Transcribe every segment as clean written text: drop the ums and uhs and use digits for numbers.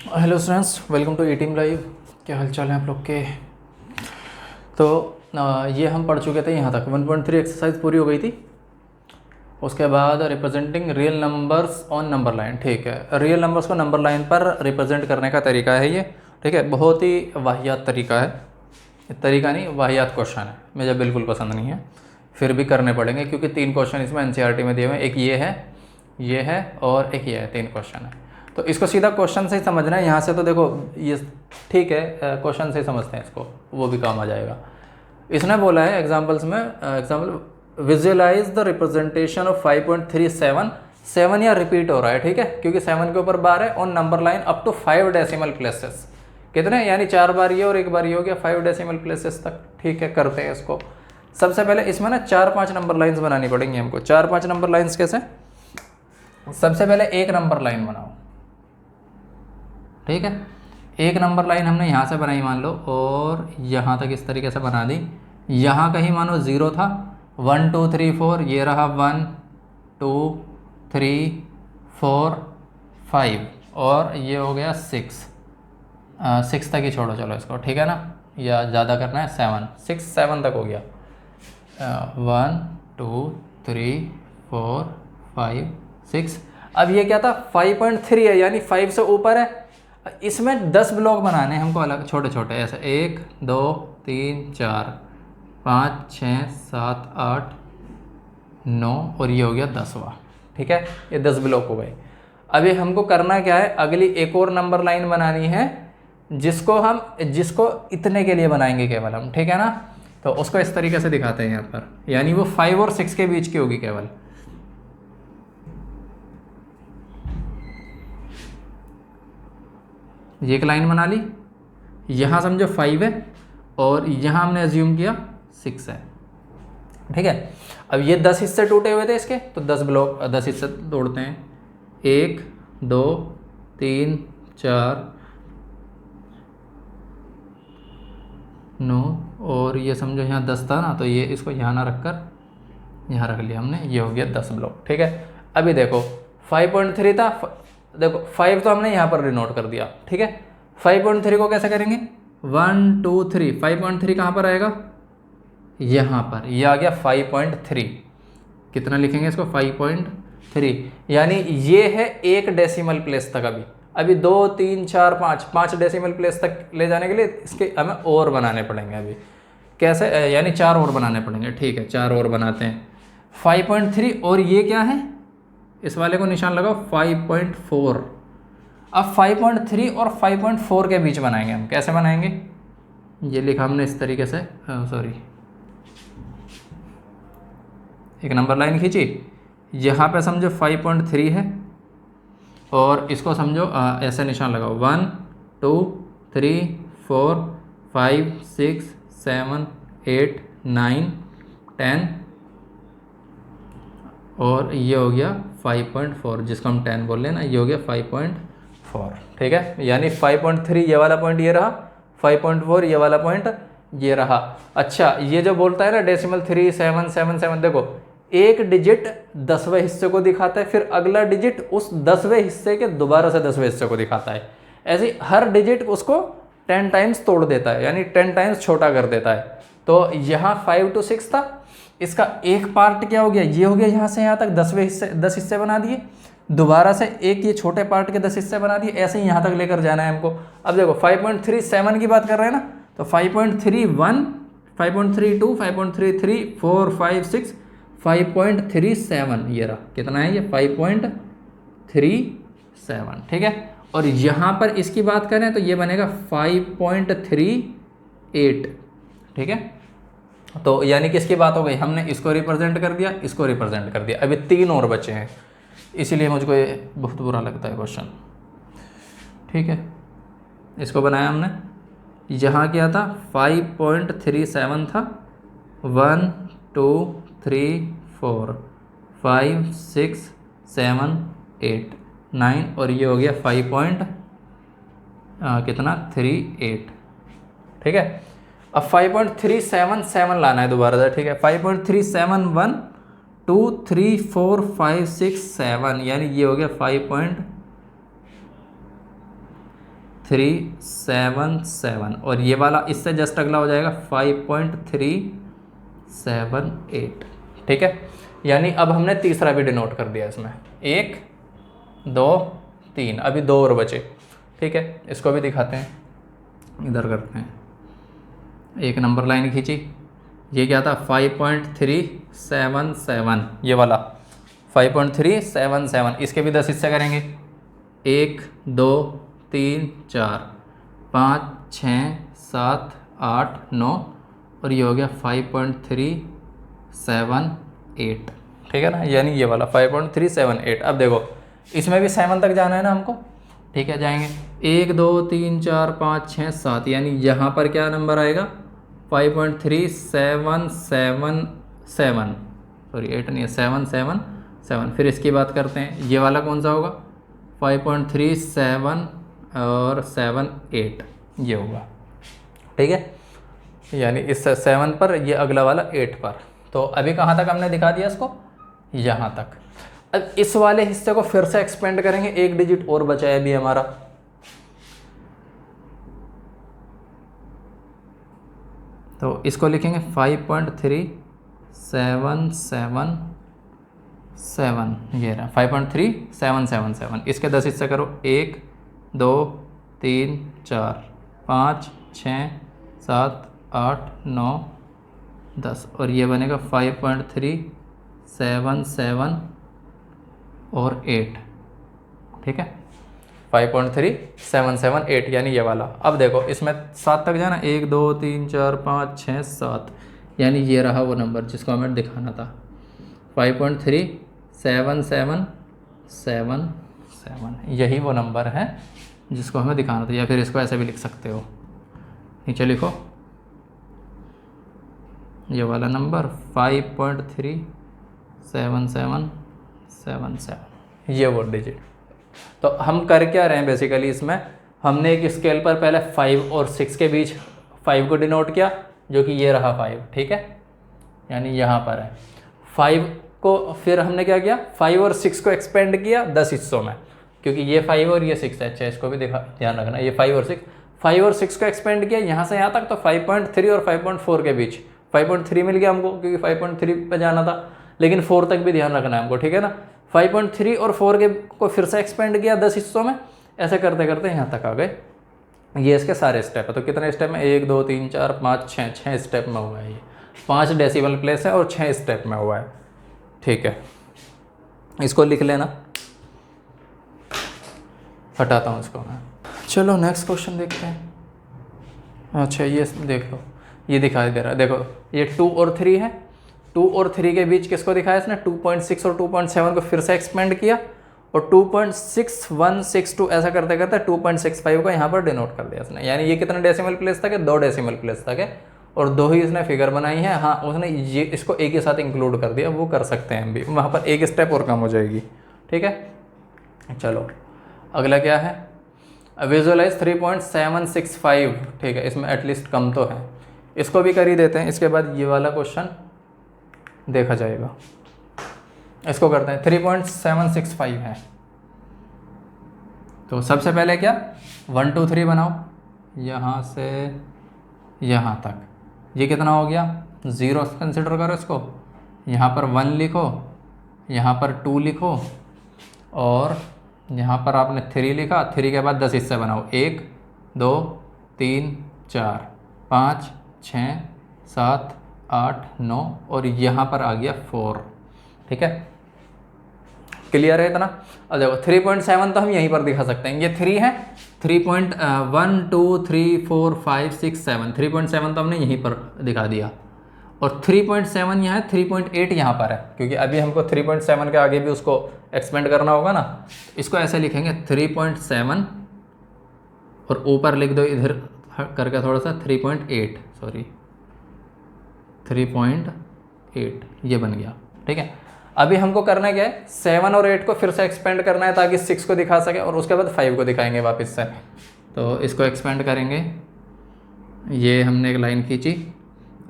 Hello students, welcome to E team live. क्या हाल चाल है आप लोग के। तो ये हम पढ़ चुके थे यहाँ तक 1.3 एक्सरसाइज पूरी हो गई थी। उसके बाद representing real numbers on number line. ठीक है, रियल नंबर्स को नंबर लाइन पर रिप्रेजेंट करने का तरीका है ये। ठीक है, बहुत ही वाहियात तरीका है। तरीका नहीं, वाहियात क्वेश्चन है, मुझे बिल्कुल पसंद नहीं है, फिर भी करने पड़ेंगे क्योंकि 3 क्वेश्चन इसमें एनसीईआरटी में दिए हुए हैं। एक ये है और एक ये है, 3 क्वेश्चन है। तो इसको सीधा क्वेश्चन से ही समझना है। यहाँ से तो देखो ये ठीक है, क्वेश्चन से ही समझते हैं इसको, वो भी काम आ जाएगा। इसने बोला है एग्जाम्पल्स में, example visualise the representation of 5.37। 7 या रिपीट हो रहा है, ठीक है, क्योंकि 7 के ऊपर बार है, on number line up to 5 decimal places. कितने, यानी 4 बार ये और 1 बार ये हो गया, 5 डेसिमल प्लेसेस तक। ठीक है, करते हैं इसको। सबसे पहले इसमें ना 4-5 नंबर लाइन्स बनानी पड़ेंगी हमको। 4-5 नंबर लाइन्स कैसे? सबसे पहले एक नंबर लाइन बनाओ। ठीक है, एक नंबर लाइन हमने यहाँ से बनाई मान लो, और यहाँ तक इस तरीके से बना दी। यहाँ कहीं मानो 0 था, 1 2 3 4, ये रहा 1 2 3 4 5, और ये हो गया 6। 6 तक ही छोड़ो, चलो इसको, ठीक है ना, या ज़्यादा करना है 7 तक हो गया। 1 2 3 4 5 6। अब ये क्या था, 5.3 है, यानी 5 से ऊपर है। इसमें 10 ब्लॉक बनाने हैं हमको अलग, छोटे छोटे, ऐसे 1 2 3 4 5 6 7 8 9, और ये हो गया 10वां। ठीक है, ये 10 ब्लॉक हो गए। अभी हमको करना क्या है, अगली एक और नंबर लाइन बनानी है, जिसको इतने के लिए बनाएंगे केवल हम, ठीक है ना। तो उसको इस तरीके से दिखाते हैं यहाँ पर, यानी वो 5 और 6 के बीच की होगी केवल। ये एक लाइन बना ली, यहाँ समझो 5 है, और यहाँ हमने एज्यूम किया 6 है। ठीक है, अब ये 10 हिस्से टूटे हुए थे इसके, तो 10 ब्लॉक 10 हिस्से तोड़ते हैं। 1 2 3 4 9, और ये समझो यहाँ 10 था ना, तो ये इसको यहाँ ना रखकर यहाँ रख लिया हमने, ये हो गया 10 ब्लॉक। ठीक है, अभी देखो 5.3 था, देखो 5 तो हमने यहाँ पर डिनोट कर दिया। ठीक है, 5.3 को कैसे करेंगे, 1 2 3, 5.3 कहाँ पर आएगा, यहाँ पर, ये आ गया 5.3। कितना लिखेंगे इसको, 5.3, यानी ये है 1 डेसिमल प्लेस तक। अभी 2 3 4 5 डेसिमल प्लेस तक ले जाने के लिए इसके हमें और बनाने पड़ेंगे। अभी कैसे, यानी 4 और बनाने पड़ेंगे। ठीक है, 4 और बनाते हैं। 5.3 और ये क्या है, इस वाले को निशान लगाओ 5.4। अब 5.3 और 5.4 के बीच बनाएंगे हम। कैसे बनाएंगे, ये लिखा हमने इस तरीके से, सॉरी, एक नंबर लाइन खींची, यहाँ पे समझो 5.3 है, और इसको समझो ऐसे निशान लगाओ 1 2 3 4 5 6 7 8 9 10, और ये हो गया 5.4, जिसको हम 10 बोल रहे हैं ना, ये हो गया 5.4। ठीक है, यानी 5.3 ये वाला पॉइंट ये रहा, 5.4 ये वाला पॉइंट ये रहा। अच्छा, ये जो बोलता है ना डेसिमल 3 7 7 7, देखो एक डिजिट 10वें हिस्से को दिखाता है, फिर अगला डिजिट उस 10वें हिस्से के दोबारा से 10वें हिस्से को दिखाता है। ऐसे हर डिजिट उसको 10 टाइम्स तोड़ देता है, यानी 10 टाइम्स छोटा कर देता है। तो यहाँ 5 to 6 था, इसका एक पार्ट क्या हो गया, ये हो गया, यहाँ से यहाँ तक 10वें हिस्से 10 हिस्से बना दिए, दोबारा से एक ये छोटे पार्ट के 10 हिस्से बना दिए, ऐसे ही यहाँ तक लेकर जाना है हमको। अब देखो 5.37 की बात कर रहे हैं ना, तो 5.31 5.32 5.33 4 5 6 5.37, ये रहा, कितना है ये 5.37। ठीक है, और यहाँ पर इसकी बात करें तो ये बनेगा 5.38। ठीक है, तो यानी किसकी बात हो गई, हमने इसको रिप्रेजेंट कर दिया, इसको रिप्रेजेंट कर दिया। अभी 3 और बचे हैं, इसीलिए मुझको ये बहुत बुरा लगता है क्वेश्चन। ठीक है, इसको बनाया हमने, यहाँ क्या था 5.37 था, 1 2 3 4 5 6 7 8 9, और ये हो गया 5 कितना 38। ठीक है, अब 5.377 लाना है दोबारा से। ठीक है, 5.371 2 3 4 5 6 7, यानी ये हो गया 5.377 और ये वाला इससे जस्ट अगला हो जाएगा 5.378। ठीक है, यानी अब हमने तीसरा भी डिनोट कर दिया इसमें, 1 2 3, अभी 2 और बचे। ठीक है, इसको भी दिखाते हैं, इधर करते हैं। एक नंबर लाइन खींची, ये क्या था 5.377, ये वाला 5.377, इसके भी 10 हिस्से करेंगे, 1 2 3 4 5 6 7 8 9 और ये हो गया 5.378। ठीक है ना, यानी ये वाला 5.378। अब देखो इसमें भी 7 तक जाना है ना हमको। ठीक है, जाएंगे 1 2 3 4 5 6 7, यानी यहाँ पर क्या नंबर आएगा 5.3777, सॉरी 8 नहीं है, 777। फिर इसकी बात करते हैं, ये वाला कौन सा होगा 5.37 और 78, ये होगा। ठीक है, यानी इस 7 पर, ये अगला वाला 8 पर। तो अभी कहाँ तक हमने दिखा दिया इसको, यहाँ तक। अब इस वाले हिस्से को फिर से एक्सपेंड करेंगे, एक डिजिट और बचा है अभी हमारा, तो इसको लिखेंगे 5.3777, ये रहा 5.3777। इसके 10 हिस्से करो, 1 2 3 4 5 6 7 8 9 10 और ये बनेगा 5.377 और 8। ठीक है, 5.3778 यानी ये वाला। अब देखो इसमें 7 तक जाना, 1 2 3 4 5 6 7, यानी ये रहा वो नंबर जिसको हमें दिखाना था, 5.37777, यही वो नंबर है जिसको हमें दिखाना था। या फिर इसको ऐसे भी लिख सकते हो, नीचे लिखो ये वाला नंबर 5.37777, ये वो डिजिट। तो हम कर क्या रहे हैं बेसिकली, इसमें हमने एक स्केल पर पहले 5 और 6 के बीच 5 को डिनोट किया, जो कि ये रहा 5। ठीक है, यानी यहाँ पर है 5 को, फिर हमने क्या किया 5 और 6 को एक्सपेंड किया 10 हिस्सों में, क्योंकि ये 5 और ये 6 है। अच्छा, इसको भी ध्यान रखना, ये 5 और 6 को एक्सपेंड किया यहाँ से यहाँ तक, तो 5.3 और 5.4 के बीच 5.3 मिल गया हमको, क्योंकि 5.3 पे जाना था, लेकिन 4 तक भी ध्यान रखना है हमको। ठीक है ना, 5.3 और 4 के को फिर से एक्सपेंड किया 10 हिस्सों में, ऐसे करते करते यहाँ तक आ गए। ये इसके सारे स्टेप है। तो कितने स्टेप में, 1 2 3 4 5 6 स्टेप में हुआ है। ये 5 डेसिमल प्लेस है और 6 स्टेप में हुआ है। ठीक है, इसको लिख लेना, हटाता हूँ इसको मैं। चलो नेक्स्ट क्वेश्चन देखते हैं। अच्छा, ये देख लो, ये दिखाई दे रहा है, देखो ये 2 और 3 है। 2 और 3 के बीच किसको दिखाया इसने, 2.6 और 2.7 को फिर से एक्सपेंड किया और 2.6162 ऐसा करते करते 2.65 को यहाँ पर डिनोट कर दिया इसने। यानी ये कितना डेसिमल प्लेस तक है, 2 डेसिमल प्लेस तक है, और 2 ही इसने फिगर बनाई है। हाँ, उसने ये इसको एक के साथ इंक्लूड कर दिया, वो कर सकते हैं हम भी, वहाँ पर एक स्टेप और कम हो जाएगी। ठीक है, चलो अगला क्या है, विजुअलाइज 3.765। ठीक है, इसमें एटलीस्ट कम तो है, इसको भी कर ही देते हैं। इसके बाद ये वाला क्वेश्चन देखा जाएगा, इसको करते हैं। 3.765 है, तो सबसे पहले क्या 1 2 3 बनाओ, यहाँ से यहाँ तक। ये कितना हो गया, 0 कंसिडर करो इसको, यहाँ पर 1 लिखो, यहाँ पर 2 लिखो, और यहाँ पर आपने 3 लिखा। 3 के बाद 10 हिस्से बनाओ, 1 2 3 4 5 6 7 8 9 और यहाँ पर आ गया 4। ठीक है, क्लियर है इतना। अब देखो 3.7 तो हम यहीं पर दिखा सकते हैं, ये 3 है। 3.1 2 3 4 5 6 7, 3.7 तो हमने यहीं पर दिखा दिया, और 3.7 यहाँ है, 3.8 यहाँ पर है, क्योंकि अभी हमको 3.7 के आगे भी उसको एक्सपेंड करना होगा ना। इसको ऐसे लिखेंगे 3.7 और ऊपर लिख दो इधर करके थोड़ा सा 3.8, सॉरी 3.8, ये बन गया। ठीक है, अभी हमको करना क्या है, 7 और 8 को फिर से एक्सपेंड करना है ताकि 6 को दिखा सके, और उसके बाद 5 को दिखाएंगे वापस से। तो इसको एक्सपेंड करेंगे, ये हमने एक लाइन खींची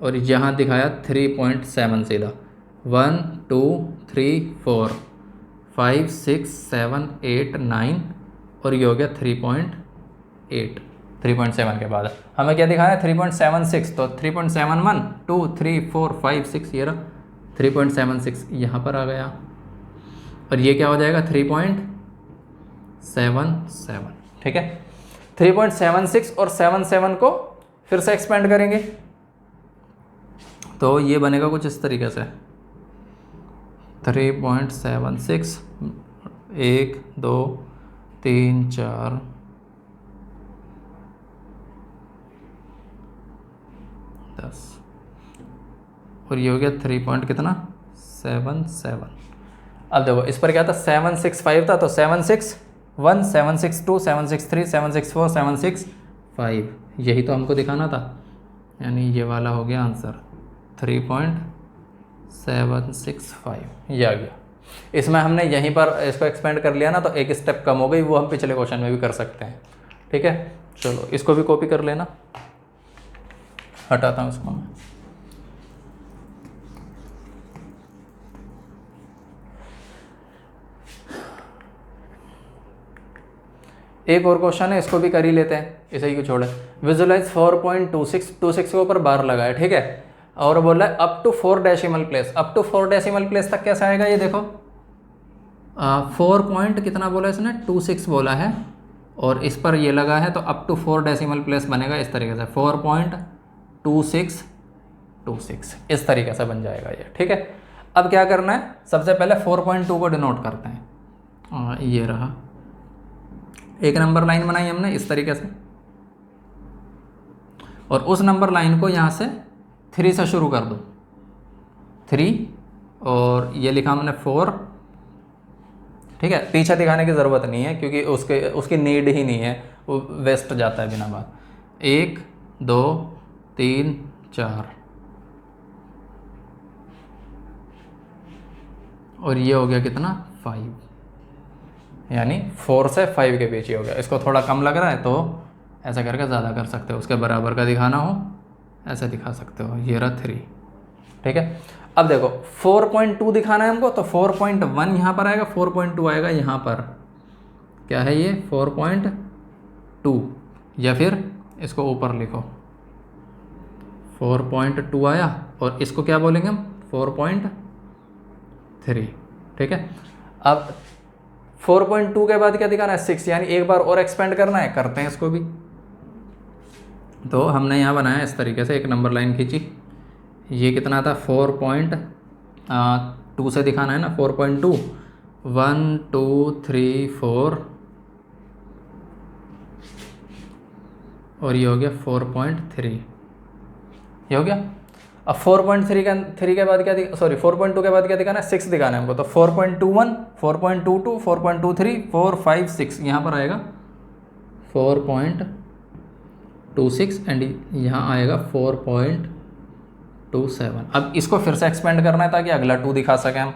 और यहाँ दिखाया 3.7 सीधा, 1 2 3 4 5 6 7 8 9 और ये हो गया 8, 3.7 के बाद हमें क्या दिखाना है 3.76, तो 3.71 2 3 4 5 6 ये रहा 3.76 यहाँ पर आ गया, और ये क्या हो जाएगा 3.77, ठीक है। 3.76 और 77 को फिर से एक्सपेंड करेंगे तो ये बनेगा कुछ इस तरीके से 3.76 1 2 3 4 10 और ये हो गया 3 पॉइंट कितना 77। अब देखो इस पर क्या था 765 था, तो 761 762 763 764 765 यही तो हमको दिखाना था, यानी ये वाला हो गया आंसर 3.765 ये आ गया। इसमें हमने यहीं पर इसको एक्सपेंड कर लिया ना, तो एक स्टेप कम हो गई, वो हम पिछले क्वेश्चन में भी कर सकते हैं, ठीक है। चलो इसको भी कॉपी कर लेना, हटाता हूँ इसको मैं। एक और क्वेश्चन है, इसको भी कर ही लेते हैं, इसे ही क्यों छोड़े। विजुलाइज 4.26 के ऊपर बार लगा है, ठीक है, और बोला है up to 4 decimal place. Up to 4 decimal place तक कैसे आएगा ये देखो, 4 पॉइंट कितना बोला इसने 26 बोला है, और इस पर ये लगा है, तो अप टू 4 डेसिमल प्लेस बनेगा इस तरीके से 4.2626 इस तरीके से बन जाएगा ये, ठीक है। अब क्या करना है, सबसे पहले 4.2 को डिनोट करते हैं, ये रहा एक नंबर लाइन बनाई हमने इस तरीके से, और उस नंबर लाइन को यहाँ से 3 से शुरू कर दो, 3 और ये लिखा हमने 4, ठीक है। पीछे दिखाने की ज़रूरत नहीं है क्योंकि उसकी नीड ही नहीं है, वो वेस्ट जाता है बिना बात। 1 2 3 4 और ये हो गया कितना 5, यानी 4 से 5 के बीच ही हो गया। इसको थोड़ा कम लग रहा है तो ऐसा करके ज़्यादा कर सकते हो, उसके बराबर का दिखाना हो ऐसे दिखा सकते हो, ये रहा 3, ठीक है। अब देखो 4.2 दिखाना है हमको, तो 4.1 यहाँ पर आएगा, 4.2 आएगा यहाँ पर, क्या है ये 4.2, या फिर इसको ऊपर लिखो 4.2 आया, और इसको क्या बोलेंगे हम 4.3, ठीक है। अब 4.2 के बाद क्या दिखाना है 6, यानी एक बार और एक्सपेंड करना है, करते हैं इसको भी। तो हमने यहाँ बनाया इस तरीके से, एक नंबर लाइन खींची, ये कितना था 4.2 से दिखाना है ना, 4.2 1 2 3 4 और ये हो गया 4.3, ये हो गया। अब 4.3 के बाद क्या 4.2 के बाद क्या दिखाना है 6 दिखाना है हमको, तो 4.21 4.22 4.23 4 5 6 यहाँ पर आएगा 4.26 एंड यहाँ आएगा 4.27। अब इसको फिर से एक्सपेंड करना है ताकि अगला 2 दिखा सकें हम,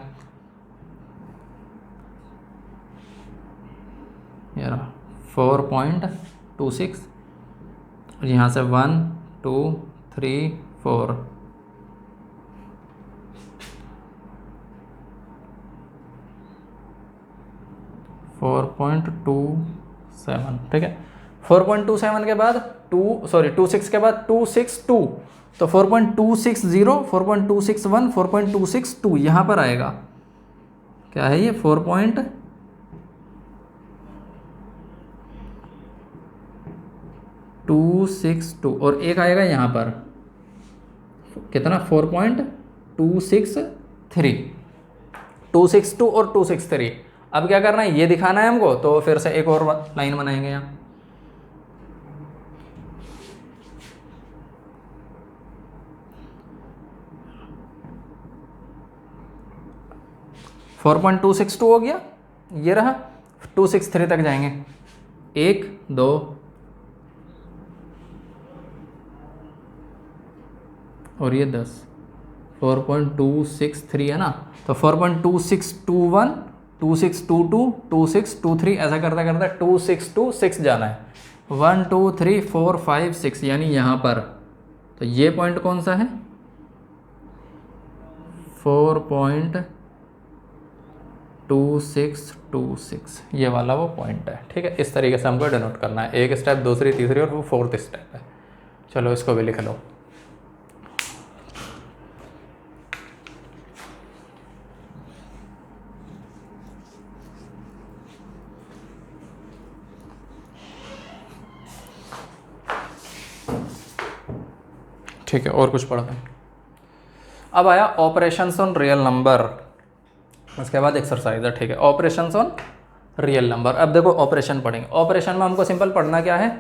ये रहा 4.26 और यहाँ से 1 2 3 4 4.27, ठीक है। 4.27 के बाद 26 के बाद 262, तो 4.260 4.261 4.262 यहाँ पर आएगा, क्या है ये 4.262 और एक आएगा यहाँ पर कितना 4.263 262 और 263। अब क्या करना है, ये दिखाना है हमको, तो फिर से एक और लाइन बनाएंगे यहाँ, फोर 4.262 हो गया, ये रहा 263 तक जाएंगे, 1 2 और ये 10, 4.263 है ना, तो 4.2621 2622 2623 ऐसा करते करते 2626 जाना है, 1 2 3 4 5 6 यानी यहाँ पर। तो ये पॉइंट कौन सा है 4.2 2626 ये वाला वो पॉइंट है, ठीक है। इस तरीके से हमको डिनोट करना है, एक स्टेप, दूसरी, तीसरी और वो फोर्थ स्टेप है। चलो इसको भी लिख लो। ठीक है, और कुछ पढ़ते हैं। अब आया ऑपरेशंस ऑन रियल नंबर, उसके बाद एक्सरसाइज है, ठीक है। ऑपरेशंस ऑन रियल नंबर, अब देखो ऑपरेशन पढ़ेंगे। ऑपरेशन में हमको सिंपल पढ़ना क्या है,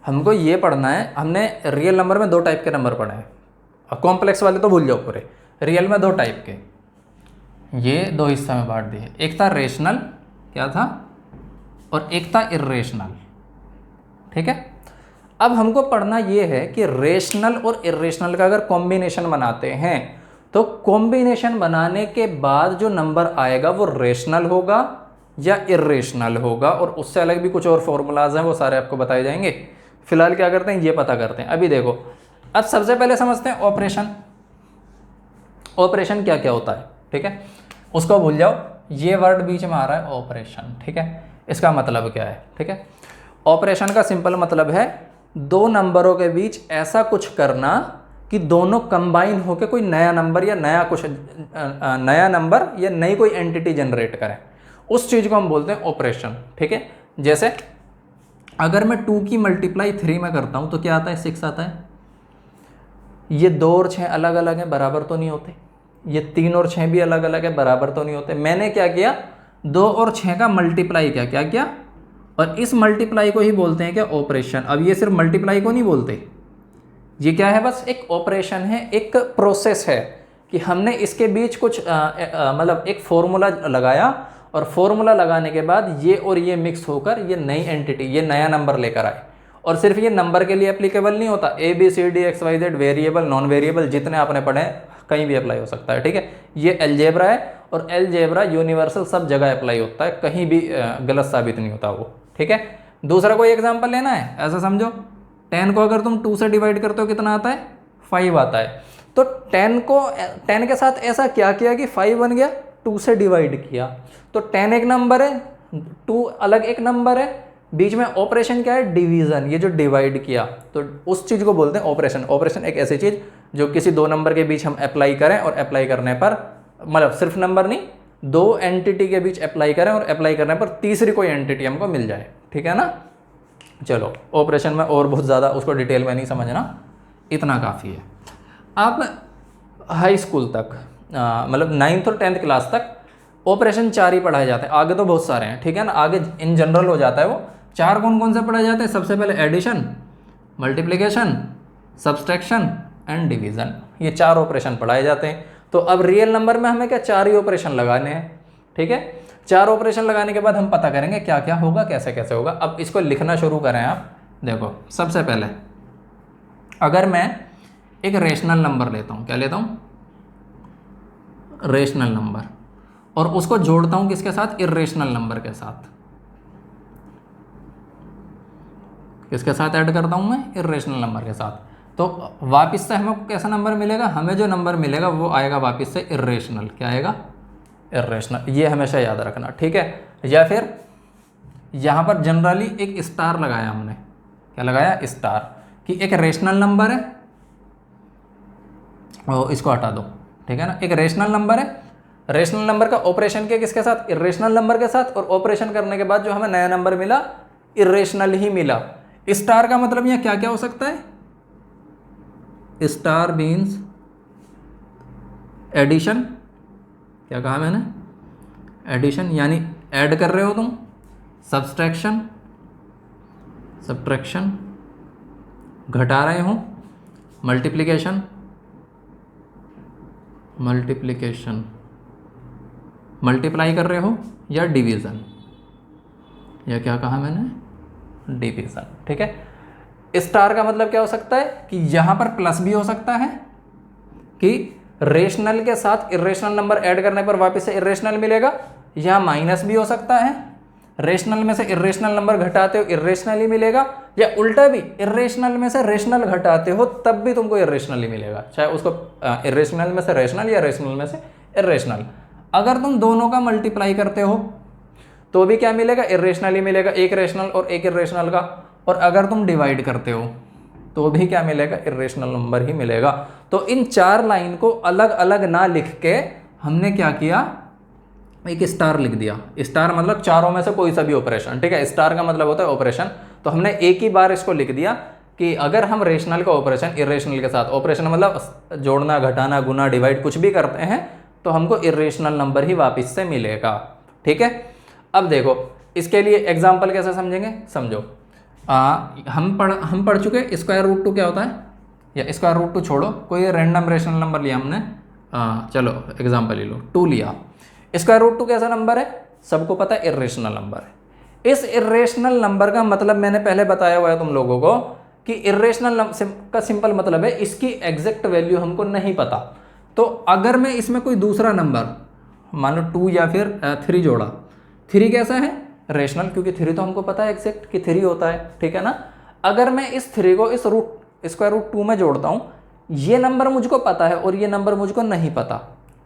हमको ये पढ़ना है, हमने रियल नंबर में 2 टाइप के नंबर पढ़े हैं, अब कॉम्प्लेक्स वाले तो भूल जाओ पूरे। रियल में 2 टाइप के, ये 2 हिस्सा में बांट दिए, एक था रेशनल, क्या था, और एक था इर्रेशनल, ठीक है। अब हमको पढ़ना ये है कि रेशनल और इर्रेशनल का अगर कॉम्बिनेशन बनाते हैं तो कॉम्बिनेशन बनाने के बाद जो नंबर आएगा वो रेशनल होगा या इर्रेशनल होगा, और उससे अलग भी कुछ और फॉर्मूलाज हैं, वो सारे आपको बताए जाएंगे। फिलहाल क्या करते हैं, ये पता करते हैं। अभी देखो, अब सबसे पहले समझते हैं ऑपरेशन। ऑपरेशन क्या क्या होता है, ठीक है, उसको भूल जाओ, ये वर्ड बीच में आ रहा है ऑपरेशन, ठीक है। इसका मतलब क्या है, ठीक है। ऑपरेशन का सिंपल मतलब है 2 नंबरों के बीच ऐसा कुछ करना कि दोनों कंबाइन होकर कोई नया नंबर या नया नंबर या नई कोई एंटिटी जनरेट करें, उस चीज़ को हम बोलते हैं ऑपरेशन, ठीक है। जैसे अगर मैं 2 की मल्टीप्लाई 3 में करता हूं तो क्या आता है, 6 आता है। ये 2 और 6 अलग अलग हैं, बराबर तो नहीं होते। ये 3 और 6 भी अलग अलग है, बराबर तो नहीं होते। मैंने क्या किया, 2 और 6 का मल्टीप्लाई किया, क्या किया, और इस मल्टीप्लाई को ही बोलते हैं क्या, ऑपरेशन। अब ये सिर्फ मल्टीप्लाई को नहीं बोलते, ये क्या है, बस एक ऑपरेशन है, एक प्रोसेस है कि हमने इसके बीच कुछ मतलब एक फॉर्मूला लगाया, और फॉर्मूला लगाने के बाद ये और ये मिक्स होकर ये नई एंटिटी, ये नया नंबर लेकर आए। और सिर्फ ये नंबर के लिए एप्लीकेबल नहीं होता, ABCD XYZ variable, non variable जितने आपने पढ़े कहीं भी अप्लाई हो सकता है, ठीक है। ये अलजेब्रा है, और अलजेब्रा यूनिवर्सल सब जगह अप्लाई होता है, कहीं भी गलत साबित नहीं होता वो, ठीक है। दूसरा कोई एग्जांपल लेना है, ऐसा समझो 10 को अगर तुम 2 से डिवाइड करते हो कितना आता है, 5 आता है। तो 10 के साथ ऐसा क्या किया कि 5 बन गया, 2 से डिवाइड किया। तो 10 एक नंबर है, 2 अलग एक नंबर है, बीच में ऑपरेशन क्या है, डिवीजन, ये जो डिवाइड किया, तो उस चीज़ को बोलते हैं ऑपरेशन। ऑपरेशन एक ऐसी चीज़ जो किसी 2 नंबर के बीच हम अप्लाई करें, और अप्लाई करने पर, मतलब सिर्फ नंबर नहीं, 2 एंटिटी के बीच अप्लाई करें, और अप्लाई करने पर तीसरी कोई एंटिटी हमको मिल जाए, ठीक है ना। चलो ऑपरेशन में और बहुत ज़्यादा उसको डिटेल में नहीं समझना, इतना काफ़ी है। अब हाई स्कूल तक, मतलब 9th और 10th क्लास तक ऑपरेशन 4 ही पढ़ाए जाते हैं, आगे तो बहुत सारे हैं, ठीक है ना। आगे इन जनरल हो जाता है वो। 4 कौन कौन से पढ़ाए जाते हैं, सबसे पहले addition, multiplication, subtraction and division, ये 4 ऑपरेशन पढ़ाए जाते हैं। तो अब रियल नंबर में हमें क्या, 4 ही ऑपरेशन लगाने हैं, ठीक है। 4 ऑपरेशन लगाने के बाद हम पता करेंगे क्या क्या होगा, कैसे कैसे होगा। अब इसको लिखना शुरू करें आप। देखो सबसे पहले अगर मैं एक रेशनल नंबर लेता हूँ, क्या लेता हूँ, रेशनल नंबर, और उसको जोड़ता हूँ किसके साथ, इर्रेशनल नंबर के साथ। किसके साथ ऐड करता हूँ मैं, इर्रेशनल नंबर के साथ। तो वापस से हमें कैसा नंबर मिलेगा, हमें जो नंबर मिलेगा वो आएगा वापस से इर्रेशनल, क्या आएगा, इर्रेशनल। ये हमेशा याद रखना, ठीक है। या फिर यहाँ पर जनरली एक स्टार लगाया हमने, क्या लगाया, स्टार, कि एक रेशनल नंबर है, और इसको हटा दो, ठीक है ना। एक रेशनल नंबर है, रेशनल नंबर का ऑपरेशन किया किसके साथ, इर्रेशनल नंबर के साथ, और ऑपरेशन करने के बाद जो हमें नया नंबर मिला इर्रेशनल ही मिला। स्टार का मतलब यहाँ क्या क्या हो सकता है, स्टार मीन्स एडिशन, क्या कहा मैंने, एडिशन यानी ऐड कर रहे हो तुम, सब्सट्रैक्शन, सब्ट्रैक्शन घटा रहे हो, मल्टीप्लिकेशन, मल्टीप्लिकेशन मल्टीप्लाई कर रहे हो, या डिवीज़न, या क्या कहा मैंने, डिवीज़न, ठीक है। स्टार का मतलब क्या हो सकता है कि यहाँ पर प्लस भी हो सकता है, कि रेशनल के साथ इर्रेशनल नंबर ऐड करने पर वापस से इर्रेशनल मिलेगा, या माइनस भी हो सकता है, रेशनल में से इर्रेशनल नंबर घटाते हो इर्रेशनल ही मिलेगा, या उल्टा भी इर्रेशनल में से रेशनल घटाते हो तब भी तुमको इर्रेशनल ही मिलेगा, चाहे उसको इर्रेशनल में से रेशनल या रेशनल में से इर्रेशनल। अगर तुम दोनों का मल्टीप्लाई करते हो तो भी क्या मिलेगा, इर्रेशनल ही मिलेगा, एक रेशनल और एक इर्रेशनल का। और अगर तुम डिवाइड करते हो तो भी क्या मिलेगा, इर्रेशनल नंबर ही मिलेगा। तो इन 4 लाइन को अलग अलग ना लिख के हमने क्या किया, एक स्टार लिख दिया। स्टार मतलब चारों में से कोई सा भी ऑपरेशन, ठीक है, स्टार का मतलब होता है ऑपरेशन। तो हमने एक ही बार इसको लिख दिया कि अगर हम रेशनल का ऑपरेशन इर्रेशनल के साथ, ऑपरेशन मतलब जोड़ना, घटाना, गुना, डिवाइड कुछ भी करते हैं तो हमको इर्रेशनल नंबर ही वापस से मिलेगा। ठीक है, अब देखो इसके लिए एग्जाम्पल कैसे समझेंगे, समझो। हम पढ़ चुके स्क्वायर रूट 2 क्या होता है, या स्क्वायर रूट 2 छोड़ो, कोई रैंडम रेशनल नंबर लिया हमने, चलो एग्जाम्पल ले लो, 2 लिया। स्क्वायर रूट 2 कैसा नंबर है, सबको पता है इर्रेशनल नंबर है। इस इर्रेशनल नंबर का मतलब मैंने पहले बताया हुआ है तुम लोगों को कि इर्रेशनल का सिंपल मतलब है इसकी एग्जैक्ट वैल्यू हमको नहीं पता। तो अगर मैं इसमें कोई दूसरा नंबर मान लो 2 या फिर 3 जोड़ा, 3 कैसा है, रेशनल, क्योंकि 3 तो हमको पता है एग्जैक्ट कि 3 होता है, ठीक है ना। अगर मैं इस 3 को इस स्क्वायर रूट 2 में जोड़ता हूँ, ये नंबर मुझको पता है और ये नंबर मुझको नहीं पता।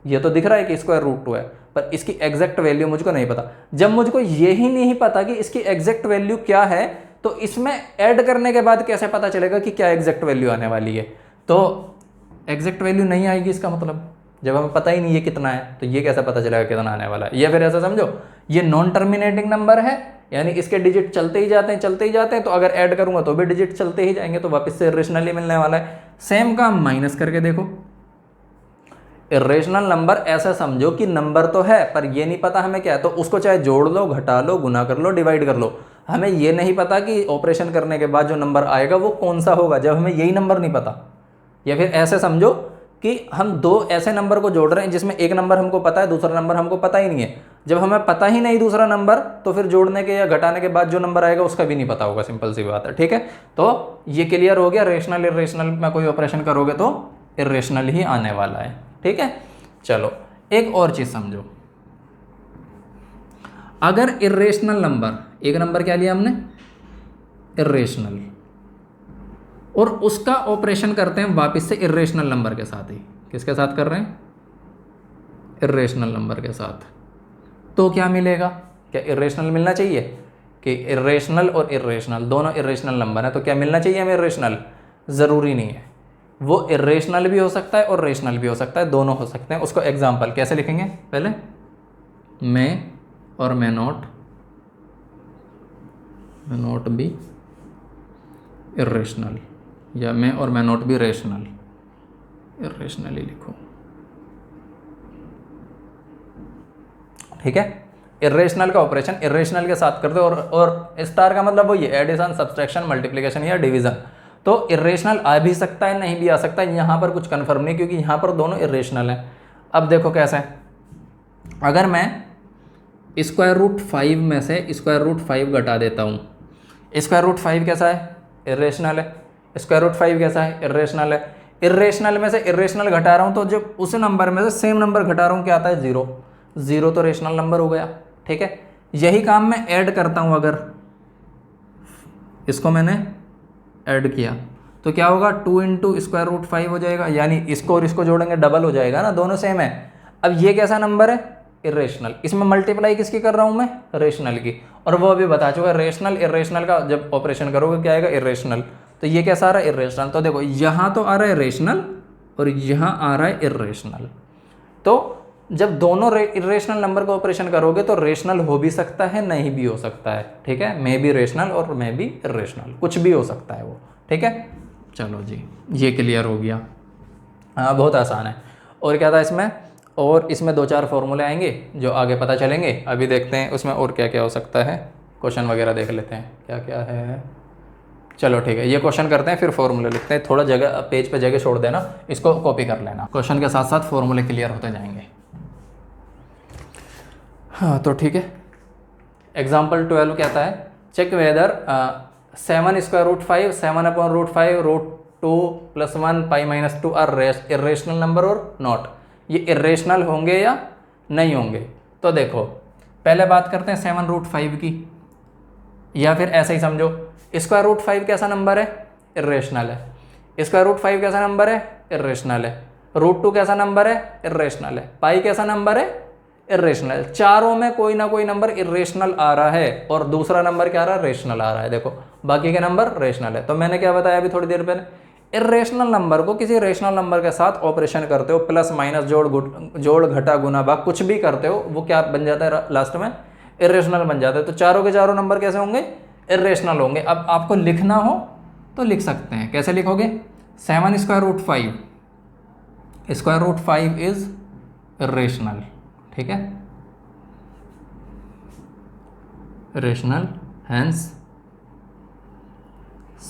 ये तो दिख रहा है कि स्क्वायर रूट 2 है, पर इसकी एग्जैक्ट वैल्यू मुझको नहीं पता। जब मुझको ये ही नहीं पता कि इसकी एग्जैक्ट वैल्यू क्या है, तो इसमें ऐड करने के बाद कैसे पता चलेगा कि क्या एग्जैक्ट वैल्यू आने वाली है। तो एग्जैक्ट वैल्यू नहीं आएगी, इसका मतलब जब हमें पता ही नहीं ये कितना है तो ये कैसे पता चलेगा कितना आने वाला है। या फिर ऐसा समझो ये नॉन टर्मिनेटिंग नंबर है, यानी इसके डिजिट चलते ही जाते हैं, चलते ही जाते हैं, तो अगर ऐड करूंगा तो भी डिजिट चलते ही जाएंगे, तो वापस से इर्रेशनली मिलने वाला है। सेम काम माइनस करके देखो, इर्रेशनल नंबर ऐसा समझो कि नंबर तो है पर ये नहीं पता हमें क्या है, तो उसको चाहे जोड़ लो, घटा लो, गुना कर लो, डिवाइड कर लो, हमें ये नहीं पता कि ऑपरेशन करने के बाद जो नंबर आएगा वो कौन सा होगा, जब हमें यही नंबर नहीं पता। या फिर ऐसे समझो कि हम 2 ऐसे नंबर को जोड़ रहे हैं जिसमें एक नंबर हमको पता है, दूसरा नंबर हमको पता ही नहीं है। जब हमें पता ही नहीं दूसरा नंबर, तो फिर जोड़ने के या घटाने के बाद जो नंबर आएगा उसका भी नहीं पता होगा, सिंपल सी बात है। ठीक है, तो ये क्लियर हो गया, रेशनल इर्रेशनल में कोई ऑपरेशन करोगे तो इर्रेशनल ही आने वाला है। ठीक है, चलो एक और चीज समझो, अगर इर्रेशनल नंबर, एक नंबर क्या लिया हमने, इर्रेशनल, और उसका ऑपरेशन करते हैं वापस से इर्रेशनल नंबर के साथ ही, किसके साथ कर रहे हैं, इर्रेशनल नंबर के साथ, तो क्या मिलेगा, क्या इर्रेशनल मिलना चाहिए, कि इर्रेशनल और इर्रेशनल दोनों इर्रेशनल नंबर है, तो क्या मिलना चाहिए हमें इर्रेशनल, ज़रूरी नहीं है, वो इर्रेशनल भी हो सकता है और रेशनल भी हो सकता है, दोनों हो सकते हैं। उसको एग्जाम्पल कैसे लिखेंगे, पहले मे or may not B irrational, या may or may not be rational, irrational ही लिखो। ठीक है, इर्रेशनल का ऑपरेशन इर्रेशनल के साथ करते हो, और स्टार का मतलब वही है, एडिशन, सब्सट्रैक्शन, मल्टीप्लिकेशन या डिवीजन। तो इर्रेशनल आ भी सकता है, नहीं भी आ सकता है, यहाँ पर कुछ कन्फर्म नहीं, क्योंकि यहाँ पर दोनों इर्रेशनल हैं। अब देखो कैसे है, अगर मैं स्क्वायर रूट 5 में से स्क्वायर रूट 5 घटा देता हूँ, स्क्वायर रूट 5 कैसा है, इर्रेशनल है, स्क्वायर रूट 5 कैसा है, इर्रेशनल है। इर्रेशनल में से इर्रेशनल घटा रहा हूँ, तो जब उस नंबर में से सेम नंबर घटा रहा हूँ, क्या आता है, 0, 0 तो रेशनल नंबर हो गया। ठीक है, यही काम मैं ऐड करता हूँ, अगर इसको मैंने ऐड किया तो क्या होगा, 2 इंटू स्क्वायर रूट 5 हो जाएगा, यानी इसको और इसको जोड़ेंगे डबल हो जाएगा ना, दोनों सेम है। अब ये कैसा नंबर है, इर्रेशनल, इसमें मल्टीप्लाई किसकी कर रहा हूँ मैं, रेशनल की, और वो अभी बता चुका, रेशनल इर्रेशनल का जब ऑपरेशन करोगे क्या आएगा, इर्रेशनल। तो ये कैसा आ रहा है, इर्रेशनल। तो देखो यहाँ तो आ रहा है रेशनल और यहाँ आ रहा है इर्रेशनल। तो जब दोनों इर्रेशनल नंबर का ऑपरेशन करोगे तो रेशनल हो भी सकता है, नहीं भी हो सकता है। ठीक है, मे बी रेशनल और मे बी इर्रेशनल, कुछ भी हो सकता है वो। ठीक है, चलो जी ये क्लियर हो गया। हाँ बहुत आसान है। और क्या था इसमें, और इसमें 2-4 फॉर्मूले आएंगे जो आगे पता चलेंगे। अभी देखते हैं उसमें और क्या क्या हो सकता है, क्वेश्चन वगैरह देख लेते हैं क्या क्या है। चलो ठीक है, ये क्वेश्चन करते हैं फिर फॉर्मूले लिखते हैं। थोड़ा जगह पेज पे जगह छोड़ देना, इसको कॉपी कर लेना, क्वेश्चन के साथ साथ फॉर्मूले क्लियर होते जाएंगे। हाँ तो ठीक है, एग्जाम्पल 12 कहता है check whether 7 square root 5 7 upon root 5 root 2 + 1 pi - 2 are irrational number और नॉट। ये इर्रेशनल होंगे या नहीं होंगे। तो देखो पहले बात करते हैं 7 रूट 5 की, या फिर ऐसे ही समझो स्क्वायर रूट 5 कैसा नंबर है, इर्रेशनल है। स्क्वायर रूट 5 कैसा नंबर है, इर्रेशनल है। रूट 2 कैसा नंबर है, इर्रेशनल है। पाई कैसा नंबर है, इरेशनल। चारों में कोई ना कोई नंबर इरेशनल आ रहा है और दूसरा नंबर क्या आ रहा है, रेशनल आ रहा है। देखो बाकी के नंबर रेशनल है। तो मैंने क्या बताया अभी थोड़ी देर पहले, इरेशनल नंबर को किसी रेशनल नंबर के साथ ऑपरेशन करते हो, प्लस माइनस जोड़ घटा गुना भाग कुछ भी करते हो, वो क्या बन जाता है लास्ट में, इरेशनल बन जाता है। तो चारों के चारों नंबर कैसे होंगे, इरेशनल होंगे। अब आपको लिखना हो तो लिख सकते हैं, कैसे लिखोगे, 7 स्क्वायर रूट 5 इज इरेशनल, ठीक है, rational, hence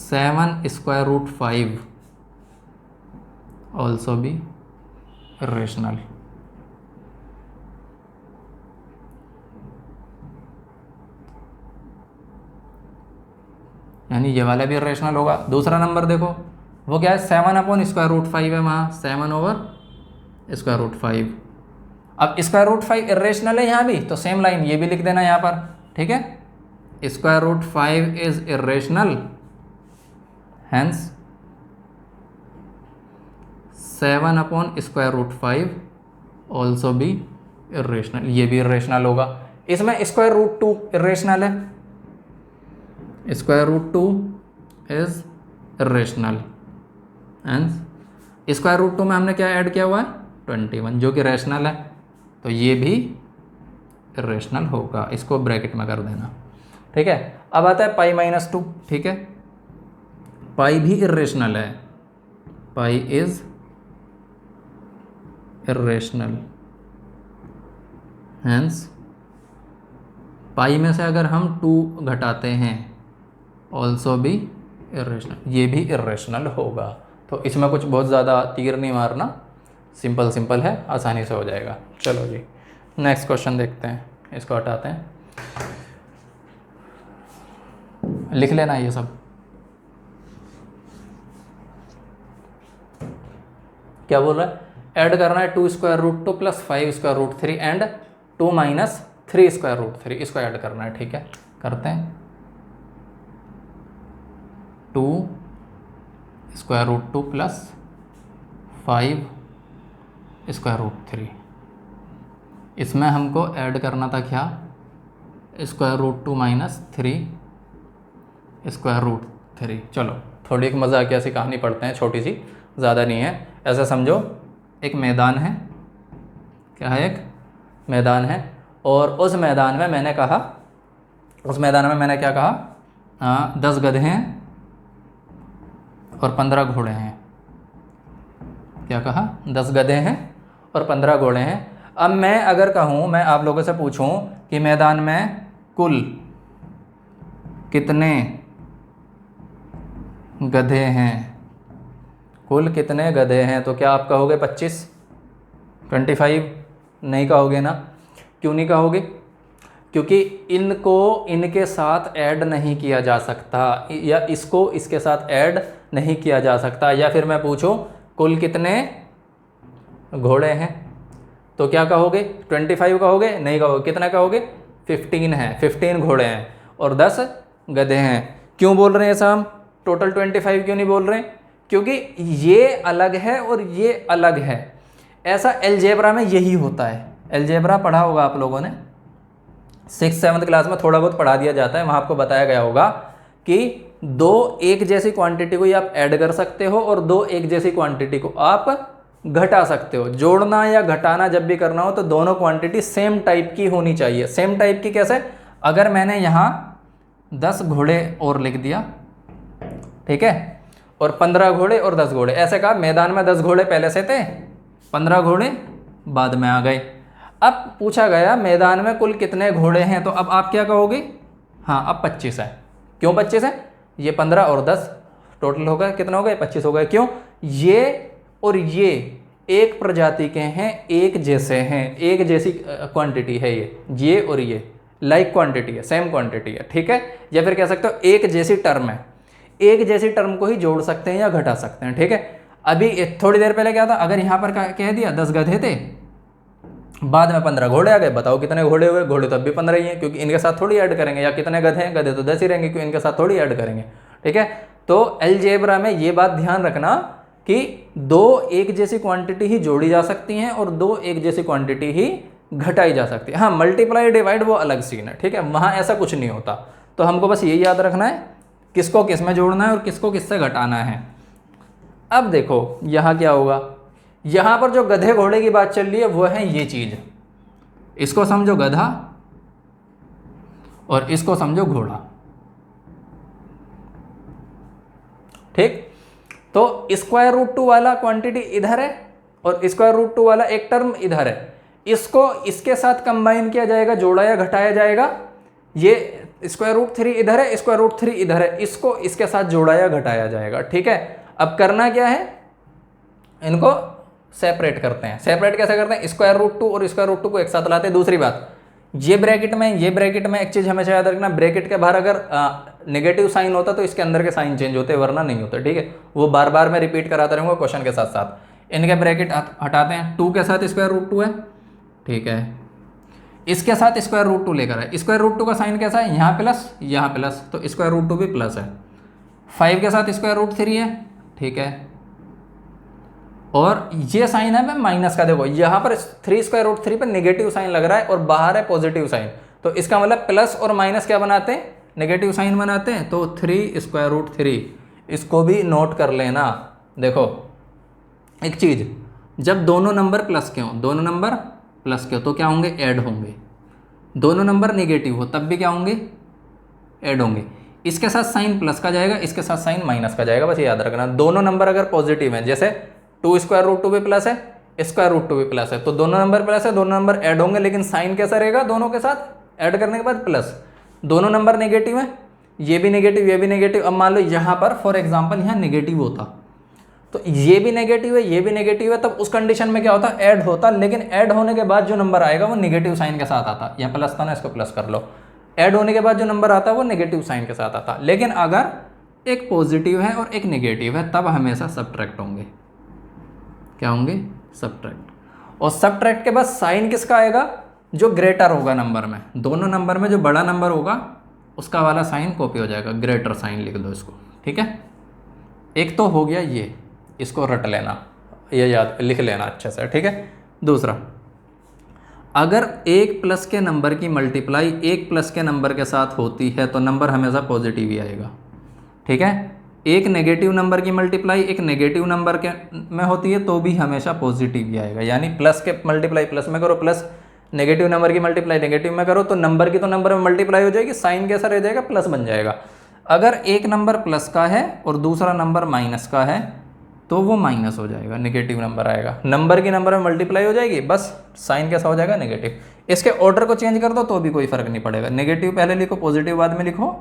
7 square root 5 also be irrational. यानी ये वाला भी इरेशनल होगा। दूसरा नंबर देखो वो क्या है, 7 अपॉन स्क्वायर रूट 5 है, वहाँ 7 ओवर स्क्वायर रूट 5। अब स्क्वायर रूट 5 इरेशनल है यहाँ भी, तो सेम लाइन ये भी लिख देना यहाँ पर, ठीक है। Square root 5 is irrational, hence 7 upon square root 5 also be irrational, ये भी इरेशनल होगा। इसमें स्क्वायर रूट 2 इरेशनल है, square root 2 is irrational, hence square root 2 में हमने क्या ऐड किया हुआ है, 21, जो कि रैशनल है, तो ये भी इरेशनल होगा। इसको ब्रैकेट में कर देना, ठीक है। अब आता है पाई माइनस 2, ठीक है, पाई भी इरेशनल है, पाई इज इरेशनल, हैंस पाई में से अगर हम 2 घटाते हैं ऑल्सो भी इरेशनल, ये भी इरेशनल होगा। तो इसमें कुछ बहुत ज़्यादा तीर नहीं मारना, सिंपल है, आसानी से हो जाएगा। चलो जी नेक्स्ट क्वेश्चन देखते हैं, इसको हटाते हैं, लिख लेना ये सब। क्या बोल रहा है, ऐड करना है 2 square root 2 plus 5 square root 3 and 2 minus 3 square root 3, इसको ऐड करना है, ठीक है। करते हैं 2 square root 2 plus 5 square root 3, इसमें हमको ऐड करना था क्या, square root 2 minus 3 square root 3। चलो थोड़ी एक मज़ाकिया सी कहानी पढ़ते हैं, छोटी सी, ज़्यादा नहीं है। ऐसा समझो एक मैदान है, क्या है, एक मैदान है, और उस मैदान में मैंने कहा, उस मैदान में मैंने क्या कहा, 10 गधे हैं और 15 घोड़े हैं। क्या कहा, 10 गधे हैं और 15 घोड़े हैं। अब मैं अगर कहूँ, मैं आप लोगों से पूछूं कि मैदान में कुल कितने गधे हैं, कुल कितने गधे हैं, तो क्या आप कहोगे 25, 25? नहीं कहोगे ना। क्यों नहीं कहोगे, क्योंकि इनको इनके साथ ऐड नहीं किया जा सकता, या इसको इसके साथ ऐड नहीं किया जा सकता। या फिर मैं पूछूं कुल कितने घोड़े हैं, तो क्या कहोगे, 25 कहोगे, नहीं कहोगे, कितना कहोगे, 15 है, 15 घोड़े हैं और 10 गधे हैं। क्यों बोल रहे हैं ऐसा हम, टोटल 25 क्यों नहीं बोल रहे हैं, क्योंकि ये अलग है और ये अलग है। ऐसा अलजेब्रा में यही होता है। अलजेब्रा पढ़ा होगा आप लोगों ने, 6th-7th क्लास में थोड़ा बहुत पढ़ा दिया जाता है, वहाँ आपको बताया गया होगा कि 2 एक जैसी क्वांटिटी को आप ऐड कर सकते हो और 2 एक जैसी क्वांटिटी को आप घटा सकते हो। जोड़ना या घटाना जब भी करना हो तो दोनों क्वांटिटी सेम टाइप की होनी चाहिए। सेम टाइप की कैसे, अगर मैंने यहाँ 10 घोड़े और लिख दिया, ठीक है, और 15 घोड़े और 10 घोड़े, ऐसे कहा मैदान में 10 घोड़े पहले से थे, 15 घोड़े बाद में आ गए। अब पूछा गया मैदान में कुल कितने घोड़े हैं, तो अब आप क्या कहोगे, हाँ अब 25 है। क्यों 25 है, ये 15 और 10 टोटल हो गए, कितना हो गए, 25 हो गए। क्यों, ये और ये एक प्रजाति के हैं, एक जैसे हैं, एक जैसी क्वांटिटी है, ये और ये लाइक क्वांटिटी है, सेम क्वांटिटी है, ठीक है। या फिर कह सकते हो एक जैसी टर्म है, एक जैसी टर्म को ही जोड़ सकते हैं या घटा सकते हैं, ठीक है। अभी थोड़ी देर पहले क्या था, अगर यहाँ पर कह दिया 10 गधे थे, बाद में 15 घोड़े आ गए, बताओ कितने घोड़े हुए, घोड़े तो अब भी 15 ही हैं, क्योंकि इनके साथ थोड़ी ऐड करेंगे। या कितने गधे हैं, गधे तो 10 ही रहेंगे, क्योंकि इनके साथ थोड़ी ऐड करेंगे, ठीक है। तो अलजेब्रा में ये बात ध्यान रखना कि 2 एक जैसी क्वांटिटी ही जोड़ी जा सकती हैं और 2 एक जैसी क्वांटिटी ही घटाई जा सकती है। हाँ, मल्टीप्लाई डिवाइड वो अलग सीन है, ठीक है, वहाँ ऐसा कुछ नहीं होता। तो हमको बस यही याद रखना है किसको किस में जोड़ना है और किसको किससे घटाना है। अब देखो यहाँ क्या होगा, यहाँ पर जो गधे घोड़े की बात चल रही है वो है ये चीज़, इसको समझो गधा और इसको समझो घोड़ा, ठीक। तो स्क्वायर रूट 2 वाला क्वांटिटी इधर है और स्क्वायर रूट 2 वाला एक टर्म इधर है, इसको इसके साथ कंबाइन किया जाएगा, जोड़ा या घटाया जाएगा। ये स्क्वायर रूट 3 इधर है, स्क्वायर रूट 3 इधर है, इसको इसके साथ जोड़ा या घटाया जाएगा, ठीक है। अब करना क्या है, इनको सेपरेट करते हैं। सेपरेट कैसे करते हैं, स्क्वायर रूट 2 और स्क्वायर रूट 2 को एक साथ लाते हैं। दूसरी बात, ये ब्रैकेट में एक चीज़ हमेशा याद रखना, ब्रैकेट के बाहर अगर नेगेटिव साइन होता तो इसके अंदर के साइन चेंज होते, वरना नहीं होते, ठीक है। वो बार बार मैं रिपीट कराता रहूँगा क्वेश्चन के साथ साथ। इनके ब्रैकेट हटाते हैं, 2 के साथ स्क्वायर रूट 2 है, ठीक है, इसके साथ स्क्वायर रूट 2 लेकर है। स्क्वायर रूट 2 का साइन कैसा है, यहाँ प्लस, तो स्क्वायर रूट 2 भी प्लस है। 5 के साथ स्क्वायर रूट 3 है, ठीक है, और ये साइन है मैं माइनस का, देखो यहाँ पर 3 स्क्वायर रूट 3 पर नेगेटिव साइन लग रहा है और बाहर है पॉजिटिव साइन, तो इसका मतलब प्लस और माइनस क्या बनाते हैं, नेगेटिव साइन बनाते हैं। तो 3 स्क्वायर रूट 3, इसको भी नोट कर लेना। देखो एक चीज़, जब दोनों नंबर प्लस के हों, दोनों नंबर प्लस के हो तो क्या होंगे, ऐड होंगे। दोनों नंबर नेगेटिव हो तब भी क्या होंगे, ऐड होंगे। इसके साथ साइन प्लस का जाएगा, इसके साथ साइन माइनस का जाएगा, बस याद रखना। दोनों नंबर अगर पॉजिटिव हैं, जैसे 2 स्क्वायर रूट 2 भी प्लस है, स्क्वायर रूट 2 भी प्लस है, तो दोनों नंबर प्लस है, दोनों नंबर ऐड होंगे, लेकिन साइन कैसा रहेगा, दोनों के साथ ऐड करने के बाद प्लस। दोनों नंबर नेगेटिव है, ये भी नेगेटिव, ये भी नेगेटिव। अब मान लो यहाँ पर फॉर एग्जाम्पल यहाँ नेगेटिव होता, तो ये भी नेगेटिव है, ये भी नेगेटिव है, तब उस कंडीशन में क्या होता, ऐड होता, लेकिन ऐड होने के बाद जो नंबर आएगा वो नेगेटिव साइन के साथ आता। यहाँ प्लस था ना, इसको प्लस कर लो। ऐड होने के बाद जो नंबर आता है वो नेगेटिव साइन के साथ आता। लेकिन अगर एक पॉजिटिव है और एक नेगेटिव है तब हमेशा सब्ट्रैक्ट होंगे। क्या होंगे, सब्ट्रैक्ट। और सब्ट्रैक्ट के बाद साइन किसका आएगा, जो ग्रेटर होगा नंबर में, दोनों नंबर में जो बड़ा नंबर होगा उसका वाला साइन कॉपी हो जाएगा, ग्रेटर साइन लिख दो इसको, ठीक है। एक तो हो गया ये, इसको रट लेना, ये याद लिख लेना अच्छे से, ठीक है। दूसरा, अगर एक प्लस के नंबर की मल्टीप्लाई एक प्लस के नंबर के साथ होती है तो नंबर हमेशा पॉजिटिव ही आएगा, ठीक है। एक नेगेटिव नंबर की मल्टीप्लाई एक नेगेटिव नंबर के में होती है तो भी हमेशा पॉजिटिव ही आएगा। यानी प्लस के मल्टीप्लाई प्लस में करो, प्लस नेगेटिव नंबर की मल्टीप्लाई नेगेटिव में करो, तो नंबर की तो नंबर में मल्टीप्लाई हो जाएगी, साइन कैसा रह जाएगा, प्लस बन जाएगा। अगर एक नंबर प्लस का है और दूसरा नंबर माइनस का है तो वो माइनस हो जाएगा, नेगेटिव नंबर आएगा। नंबर की नंबर में मल्टीप्लाई हो जाएगी, बस साइन कैसा हो जाएगा, नेगेटिव। इसके ऑर्डर को चेंज कर दो तो भी कोई फर्क नहीं पड़ेगा, नेगेटिव पहले लिखो पॉजिटिव बाद में लिखो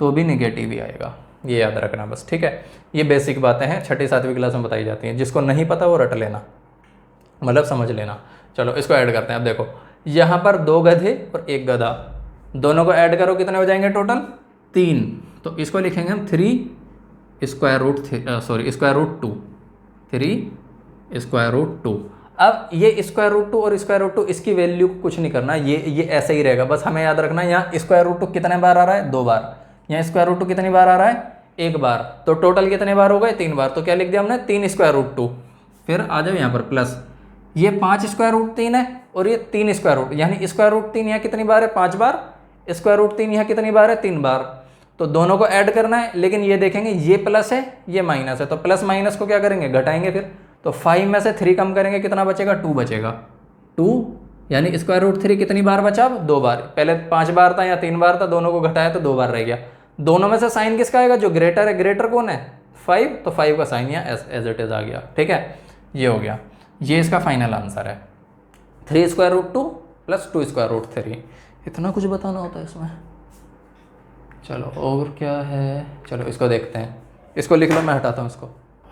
तो भी नेगेटिव ही आएगा, ये याद रखना बस, ठीक है। ये बेसिक बातें हैं, 6ठी 7वीं क्लास में बताई जाती हैं, जिसको नहीं पता वो रट लेना, मतलब समझ लेना। चलो इसको ऐड करते हैं। अब देखो यहाँ पर 2 गधे और 1 गधा, दोनों को ऐड करो कितने हो जाएंगे टोटल, 3। तो इसको लिखेंगे हम 3 स्क्वायर रूट 2, 3 स्क्वायर रूट 2। अब ये स्क्वायर रूट 2 और स्क्वायर रूट 2 इसकी वैल्यू को कुछ नहीं करना, ये ऐसे ही रहेगा, बस हमें याद रखना यहाँ स्क्वायर रूट 2 कितने बार आ रहा है, 2 बार। यहाँ स्क्वायर रूट 2 कितनी बार आ रहा है, 1 बार। तो टोटल कितने बार हो गए, 3 बार। तो क्या लिख दिया हमने, 3 स्क्वायर रूट 2। फिर आ जाओ यहाँ पर प्लस, ये 5 स्क्वायर रूट 3 है और ये 3 स्क्वायर रूट, यानी स्क्वायर रूट 3 यहाँ कितनी बार है, 5 बार। स्क्वायर रूट 3 यहाँ कितनी बार है, 3 बार। तो दोनों को ऐड करना है, लेकिन ये देखेंगे ये प्लस है ये माइनस है, तो प्लस माइनस को क्या करेंगे, घटाएंगे। फिर तो 5 में से 3 कम करेंगे, कितना बचेगा, 2 बचेगा। 2 यानी स्क्वायर रूट 3 कितनी बार बचा, अब 2 बार। पहले 5 बार था या 3 बार था, दोनों को घटाया तो 2 बार रह गया। दोनों में से साइन किसका आएगा, जो ग्रेटर है। ग्रेटर कौन है, 5, तो 5 का साइन यहाँ एज इट इज आ गया, ठीक है। ये हो गया, ये इसका फाइनल आंसर है, 3 square root 2 plus 2 square root 3। इतना कुछ बताना होता है इसमें। चलो और क्या है, चलो इसको देखते हैं, इसको लिख लो, मैं हटाता हूँ इसको।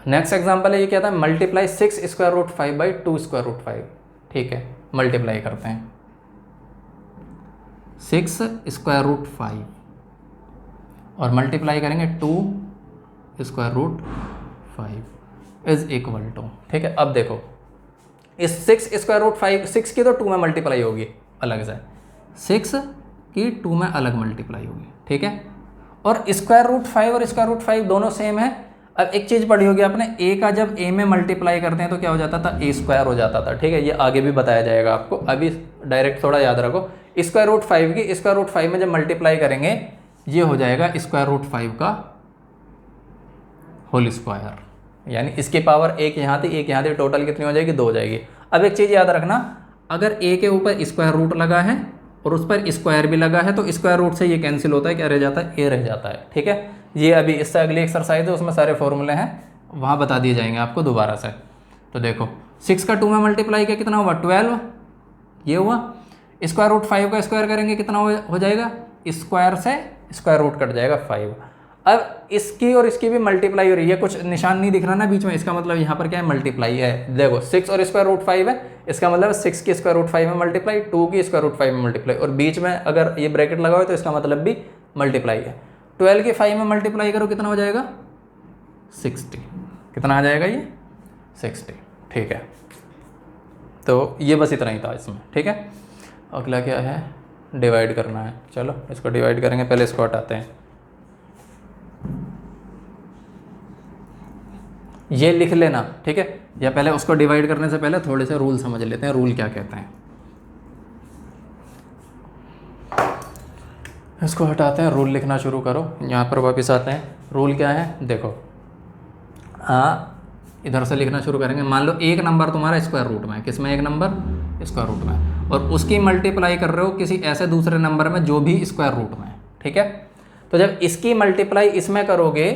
नेक्स्ट एग्जांपल है, ये क्या था, multiply 6 square root 5 by 2 square root 5। ठीक है, मल्टीप्लाई करते हैं 6 स्क्वायर रूट 5 और मल्टीप्लाई करेंगे 2 square root 5 is equal to, ठीक है। अब देखो इस 6 स्क्वायर रूट 5, 6 की तो 2 में मल्टीप्लाई होगी अलग से, 6 की 2 में अलग मल्टीप्लाई होगी, ठीक है। और स्क्वायर रूट 5 और स्क्वायर रूट 5 दोनों सेम है। अब एक चीज़ पढ़ी होगी आपने, ए का जब ए में मल्टीप्लाई करते हैं तो क्या हो जाता था, ए स्क्वायर हो जाता था। ठीक है, ये आगे भी बताया जाएगा आपको, अभी डायरेक्ट थोड़ा याद रखो। स्क्वायर रूट 5 की स्क्वायर रूट 5 में जब मल्टीप्लाई करेंगे ये हो जाएगा स्क्वायर रूट 5 का होल स्क्वायर, यानी इसकी पावर एक यहाँ थी एक यहाँ थी, टोटल कितनी हो जाएगी, 2 हो जाएगी। अब एक चीज़ याद रखना, अगर ए के ऊपर स्क्वायर रूट लगा है और उस पर स्क्वायर भी लगा है तो स्क्वायर रूट से ये कैंसिल होता है, क्या रह जाता है, ए रह जाता है। ठीक है, ये अभी इससे अगली एक्सरसाइज है उसमें सारे फॉर्मूले हैं, वहाँ बता दिए जाएंगे आपको दोबारा से। तो देखो 6 का 2 में मल्टीप्लाई किया कितना हुआ, 12, ये हुआ। स्क्वायर रूट 5 का स्क्वायर करेंगे कितना हो जाएगा, स्क्वायर से स्क्वायर रूट कट जाएगा 5। अब इसकी और इसकी भी मल्टीप्लाई हो रही है, कुछ निशान नहीं दिख रहा ना बीच में, इसका मतलब यहाँ पर क्या है, मल्टीप्लाई है। देखो 6 और स्क्वायर रूट 5 है, इसका मतलब 6 की स्क्वायर रूट 5 में मल्टीप्लाई, 2 की स्क्वायर रूट 5 में मल्टीप्लाई, और बीच में अगर ये ब्रैकेट लगा हो तो इसका मतलब भी मल्टीप्लाई है। 12 की 5 में मल्टीप्लाई करो कितना हो जाएगा, 60। कितना आ जाएगा ये, 60। ठीक है, तो ये बस इतना ही था इसमें। ठीक है, अगला क्या है, डिवाइड करना है। चलो इसको डिवाइड करेंगे, पहले इसको हटाते हैं। ये लिख लेना, ठीक है, या पहले उसको डिवाइड करने से पहले थोड़े से रूल समझ लेते हैं, रूल क्या कहते हैं। इसको हटाते हैं, रूल लिखना शुरू करो। यहाँ पर वापस आते हैं, रूल क्या है देखो, इधर से लिखना शुरू करेंगे। मान लो एक नंबर तुम्हारा स्क्वायर रूट में है, किस में, एक नंबर स्क्वायर रूट में, और उसकी मल्टीप्लाई कर रहे हो किसी ऐसे दूसरे नंबर में जो भी स्क्वायर रूट में है। ठीक है, तो जब इसकी मल्टीप्लाई इसमें करोगे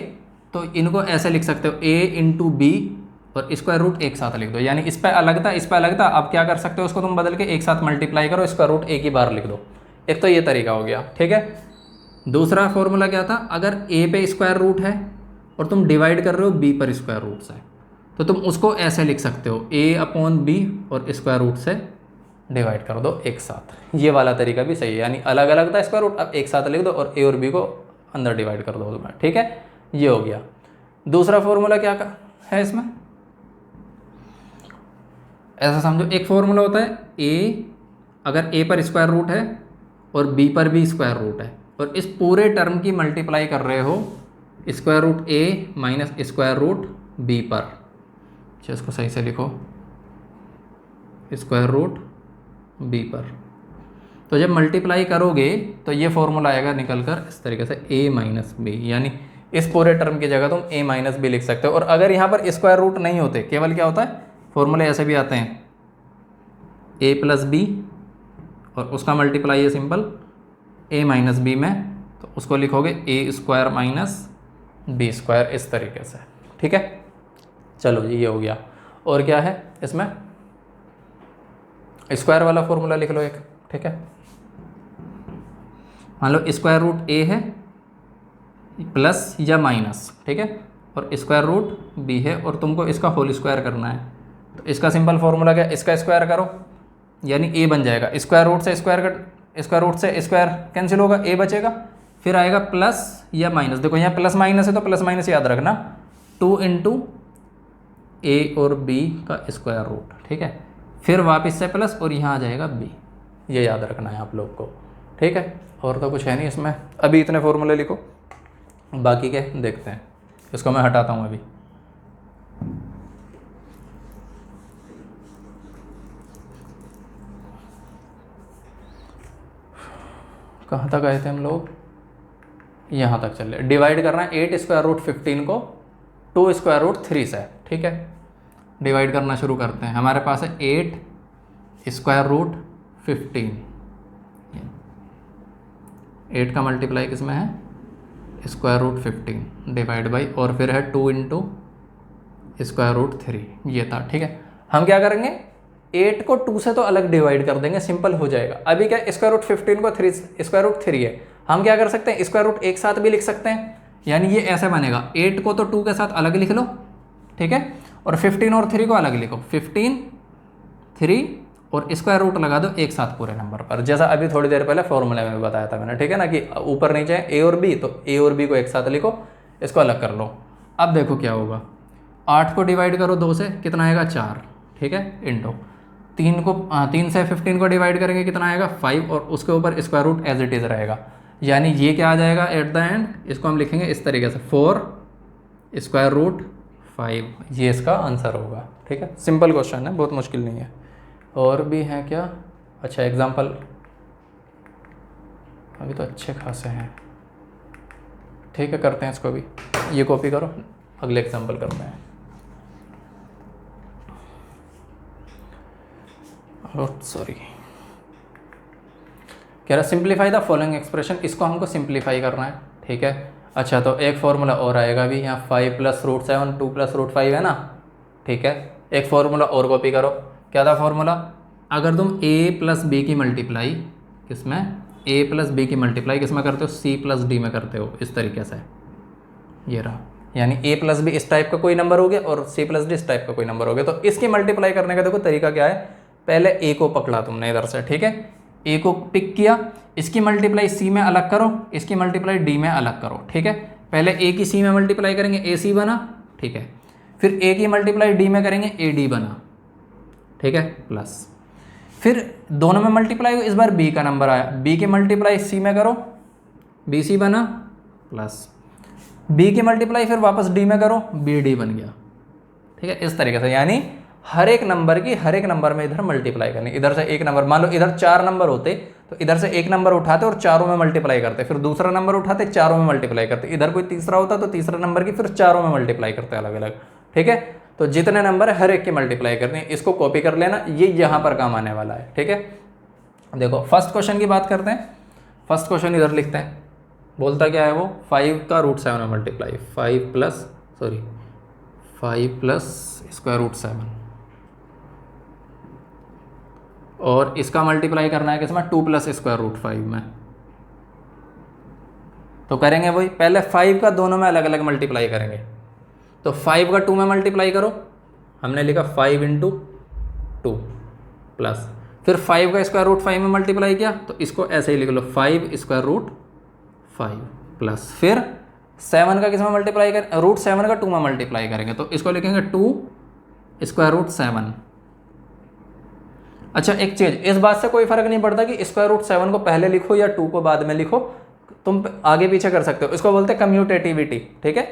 तो इनको ऐसे लिख सकते हो, a इंटू बी और स्क्वायर रूट एक साथ लिख दो, यानी इस पर अलग था इस पर अलग था। अब क्या कर सकते हो, उसको तुम बदल के एक साथ मल्टीप्लाई करो, स्क्वायर रूट एक ही बार लिख दो। एक तो ये तरीका हो गया। ठीक है, दूसरा फॉर्मूला क्या था, अगर a पे स्क्वायर रूट है और तुम डिवाइड कर रहे हो b पर स्क्वायर रूट से, तो तुम उसको ऐसे लिख सकते हो, a अपॉन बी और स्क्वायर रूट से डिवाइड कर दो एक साथ। ये वाला तरीका भी सही है, यानी अलग अलग था स्क्वायर रूट, अब एक साथ लिख दो और a और b को अंदर डिवाइड कर दो उसमें। ठीक है, ये हो गया। दूसरा फॉर्मूला क्या है इसमें, ऐसा समझो, एक फॉर्मूला होता है a, अगर a पर स्क्वायर रूट है और b पर भी स्क्वायर रूट है, और इस पूरे टर्म की मल्टीप्लाई कर रहे हो square root a minus square root b पर। अच्छा, इसको सही से लिखो, स्क्वायर रूट b पर। तो जब मल्टीप्लाई करोगे तो ये फॉर्मूला आएगा निकल कर इस तरीके से, a माइनस बी, यानी इस पूरे टर्म की जगह तुम a माइनस बी लिख सकते हो। और अगर यहाँ पर स्क्वायर रूट नहीं होते, केवल क्या होता है, फॉर्मूले ऐसे भी आते हैं, a प्लस बी और उसका मल्टीप्लाई है सिंपल a माइनस बी में, तो उसको लिखोगे a square minus B square, इस तरीके से। ठीक है, चलो जी ये हो गया। और क्या है इसमें, स्क्वायर वाला फॉर्मूला लिख लो एक। ठीक है, मान लो स्क्वायर रूट a है प्लस या माइनस, ठीक है, और स्क्वायर रूट b है, और तुमको इसका होल स्क्वायर करना है। तो इसका सिंपल फॉर्मूला क्या, इसका स्क्वायर करो, यानी a बन जाएगा, स्क्वायर रूट से स्क्वायर कैंसिल होगा, a बचेगा, फिर आएगा प्लस या माइनस। देखो यहाँ प्लस माइनस है तो प्लस माइनस याद रखना, 2 इंटू a और b का स्क्वायर रूट। ठीक है, फिर वापस से प्लस और यहाँ आ जाएगा b, ये याद रखना है आप लोग को। ठीक है, और तो कुछ है नहीं इसमें, अभी इतने फॉर्मूले लिखो, बाकी के देखते हैं। इसको मैं हटाता हूँ अभी। कहाँ तक आए थे हम लोग, यहाँ तक चल रहे। डिवाइड करना है 8 स्क्वायर रूट 15 को 2 स्क्वायर रूट 3 से। ठीक है, डिवाइड करना शुरू करते हैं। हमारे पास है 8 स्क्वायर रूट 15, 8 का मल्टीप्लाई किस में है, स्क्वायर रूट 15 डिवाइड बाई, और फिर है 2 इंटू स्क्वायर रूट 3, ये था। ठीक है, हम क्या करेंगे, 8 को 2 से तो अलग डिवाइड कर देंगे, सिंपल हो जाएगा। अभी क्या, स्क्वायर रूट 15 को 3 स्क्वायर रूट 3 है, हम क्या कर सकते हैं, स्क्वायर रूट एक साथ भी लिख सकते हैं, यानी ये ऐसे बनेगा, 8 को तो 2 के साथ अलग लिख लो, ठीक है, और 15 और 3 को अलग लिखो, 15 3 और स्क्वायर रूट लगा दो एक साथ पूरे नंबर पर, जैसा अभी थोड़ी देर पहले फॉर्मूले में बताया था मैंने। ठीक है ना, कि ऊपर नीचे ए और बी, तो ए और बी को एक साथ लिखो, इसको अलग कर लो। अब देखो क्या होगा, 8 को डिवाइड करो 2 से, कितना आएगा 4, ठीक है, इंटू 3 से 15 को डिवाइड करेंगे कितना आएगा 5, और उसके ऊपर square root as it is रहेगा, यानी ये क्या आ जाएगा एट द एंड, इसको हम लिखेंगे इस तरीके से 4 स्क्वायर रूट 5, ये इसका आंसर होगा। ठीक है, सिंपल क्वेश्चन है, बहुत मुश्किल नहीं है। और भी हैं क्या? अच्छा एग्जांपल, अभी तो अच्छे खासे हैं। ठीक है, करते हैं इसको भी, ये कॉपी करो, अगले एग्जांपल करते हैं। सॉरी, कह रहा सिंप्लीफाई द फॉलोइंग एक्सप्रेशन, इसको हमको सिंप्लीफाई करना है। ठीक है, अच्छा तो एक फॉर्मूला और आएगा भी यहाँ, 5 + √7 2 + √5 है ना। ठीक है, एक फॉर्मूला और कॉपी करो। क्या था फॉर्मूला? अगर तुम a + b की मल्टीप्लाई किसमें, a + b की मल्टीप्लाई किसमें करते हो, c + d में करते हो, इस तरीके से ये रहा, यानी a + b इस टाइप का कोई नंबर हो गया और c + d इस टाइप का कोई नंबर हो गया। तो इसकी मल्टीप्लाई करने का देखो तरीका क्या है, पहले a को पकड़ा तुमने इधर से, ठीक है, a को पिक किया, इसकी मल्टीप्लाई c में अलग करो, इसकी मल्टीप्लाई d में अलग करो। ठीक है, पहले a की c में मल्टीप्लाई करेंगे, ac बना। ठीक है, फिर a की मल्टीप्लाई d में करेंगे, ad बना। ठीक है, प्लस फिर दोनों में मल्टीप्लाई, इस बार b का नंबर आया, b की मल्टीप्लाई c में करो, bc बना, प्लस b की मल्टीप्लाई फिर वापस d में करो, bd बन गया। ठीक है, इस तरीके से, यानी हर एक नंबर की हर एक नंबर में इधर मल्टीप्लाई करनी। इधर से एक नंबर, मान लो इधर 4 नंबर होते तो इधर से एक नंबर उठाते और चारों में मल्टीप्लाई करते, फिर दूसरा नंबर उठाते चारों में मल्टीप्लाई करते, इधर कोई तीसरा होता तो तीसरा नंबर की फिर चारों में मल्टीप्लाई करते अलग अलग। ठीक है, तो जितने नंबर है हर एक की मल्टीप्लाई करनी है। इसको कॉपी कर लेना, ये यहाँ पर काम आने वाला है। ठीक है, देखो फर्स्ट क्वेश्चन की बात करते हैं। फर्स्ट क्वेश्चन इधर लिखते हैं, बोलता क्या है वो, 5 का √7 में मल्टीप्लाई, 5 + √7 और इसका मल्टीप्लाई करना है किसमें, 2 + √5 में। तो करेंगे वही, पहले 5 का दोनों में अलग अलग मल्टीप्लाई करेंगे। तो 5 का 2 में मल्टीप्लाई करो, हमने लिखा 5 × 2 प्लस, फिर 5 का √5 में मल्टीप्लाई किया, तो इसको ऐसे ही लिख लो, 5 √5 प्लस, फिर 7 का किस में मल्टीप्लाई कर, √7 का 2 में मल्टीप्लाई करेंगे, तो इसको लिखेंगे 2 √7। अच्छा एक चीज़, इस बात से कोई फर्क नहीं पड़ता कि √7 को पहले लिखो या 2 को बाद में लिखो, तुम आगे पीछे कर सकते हो, इसको बोलते हैं कम्यूटेटिविटी। ठीक है,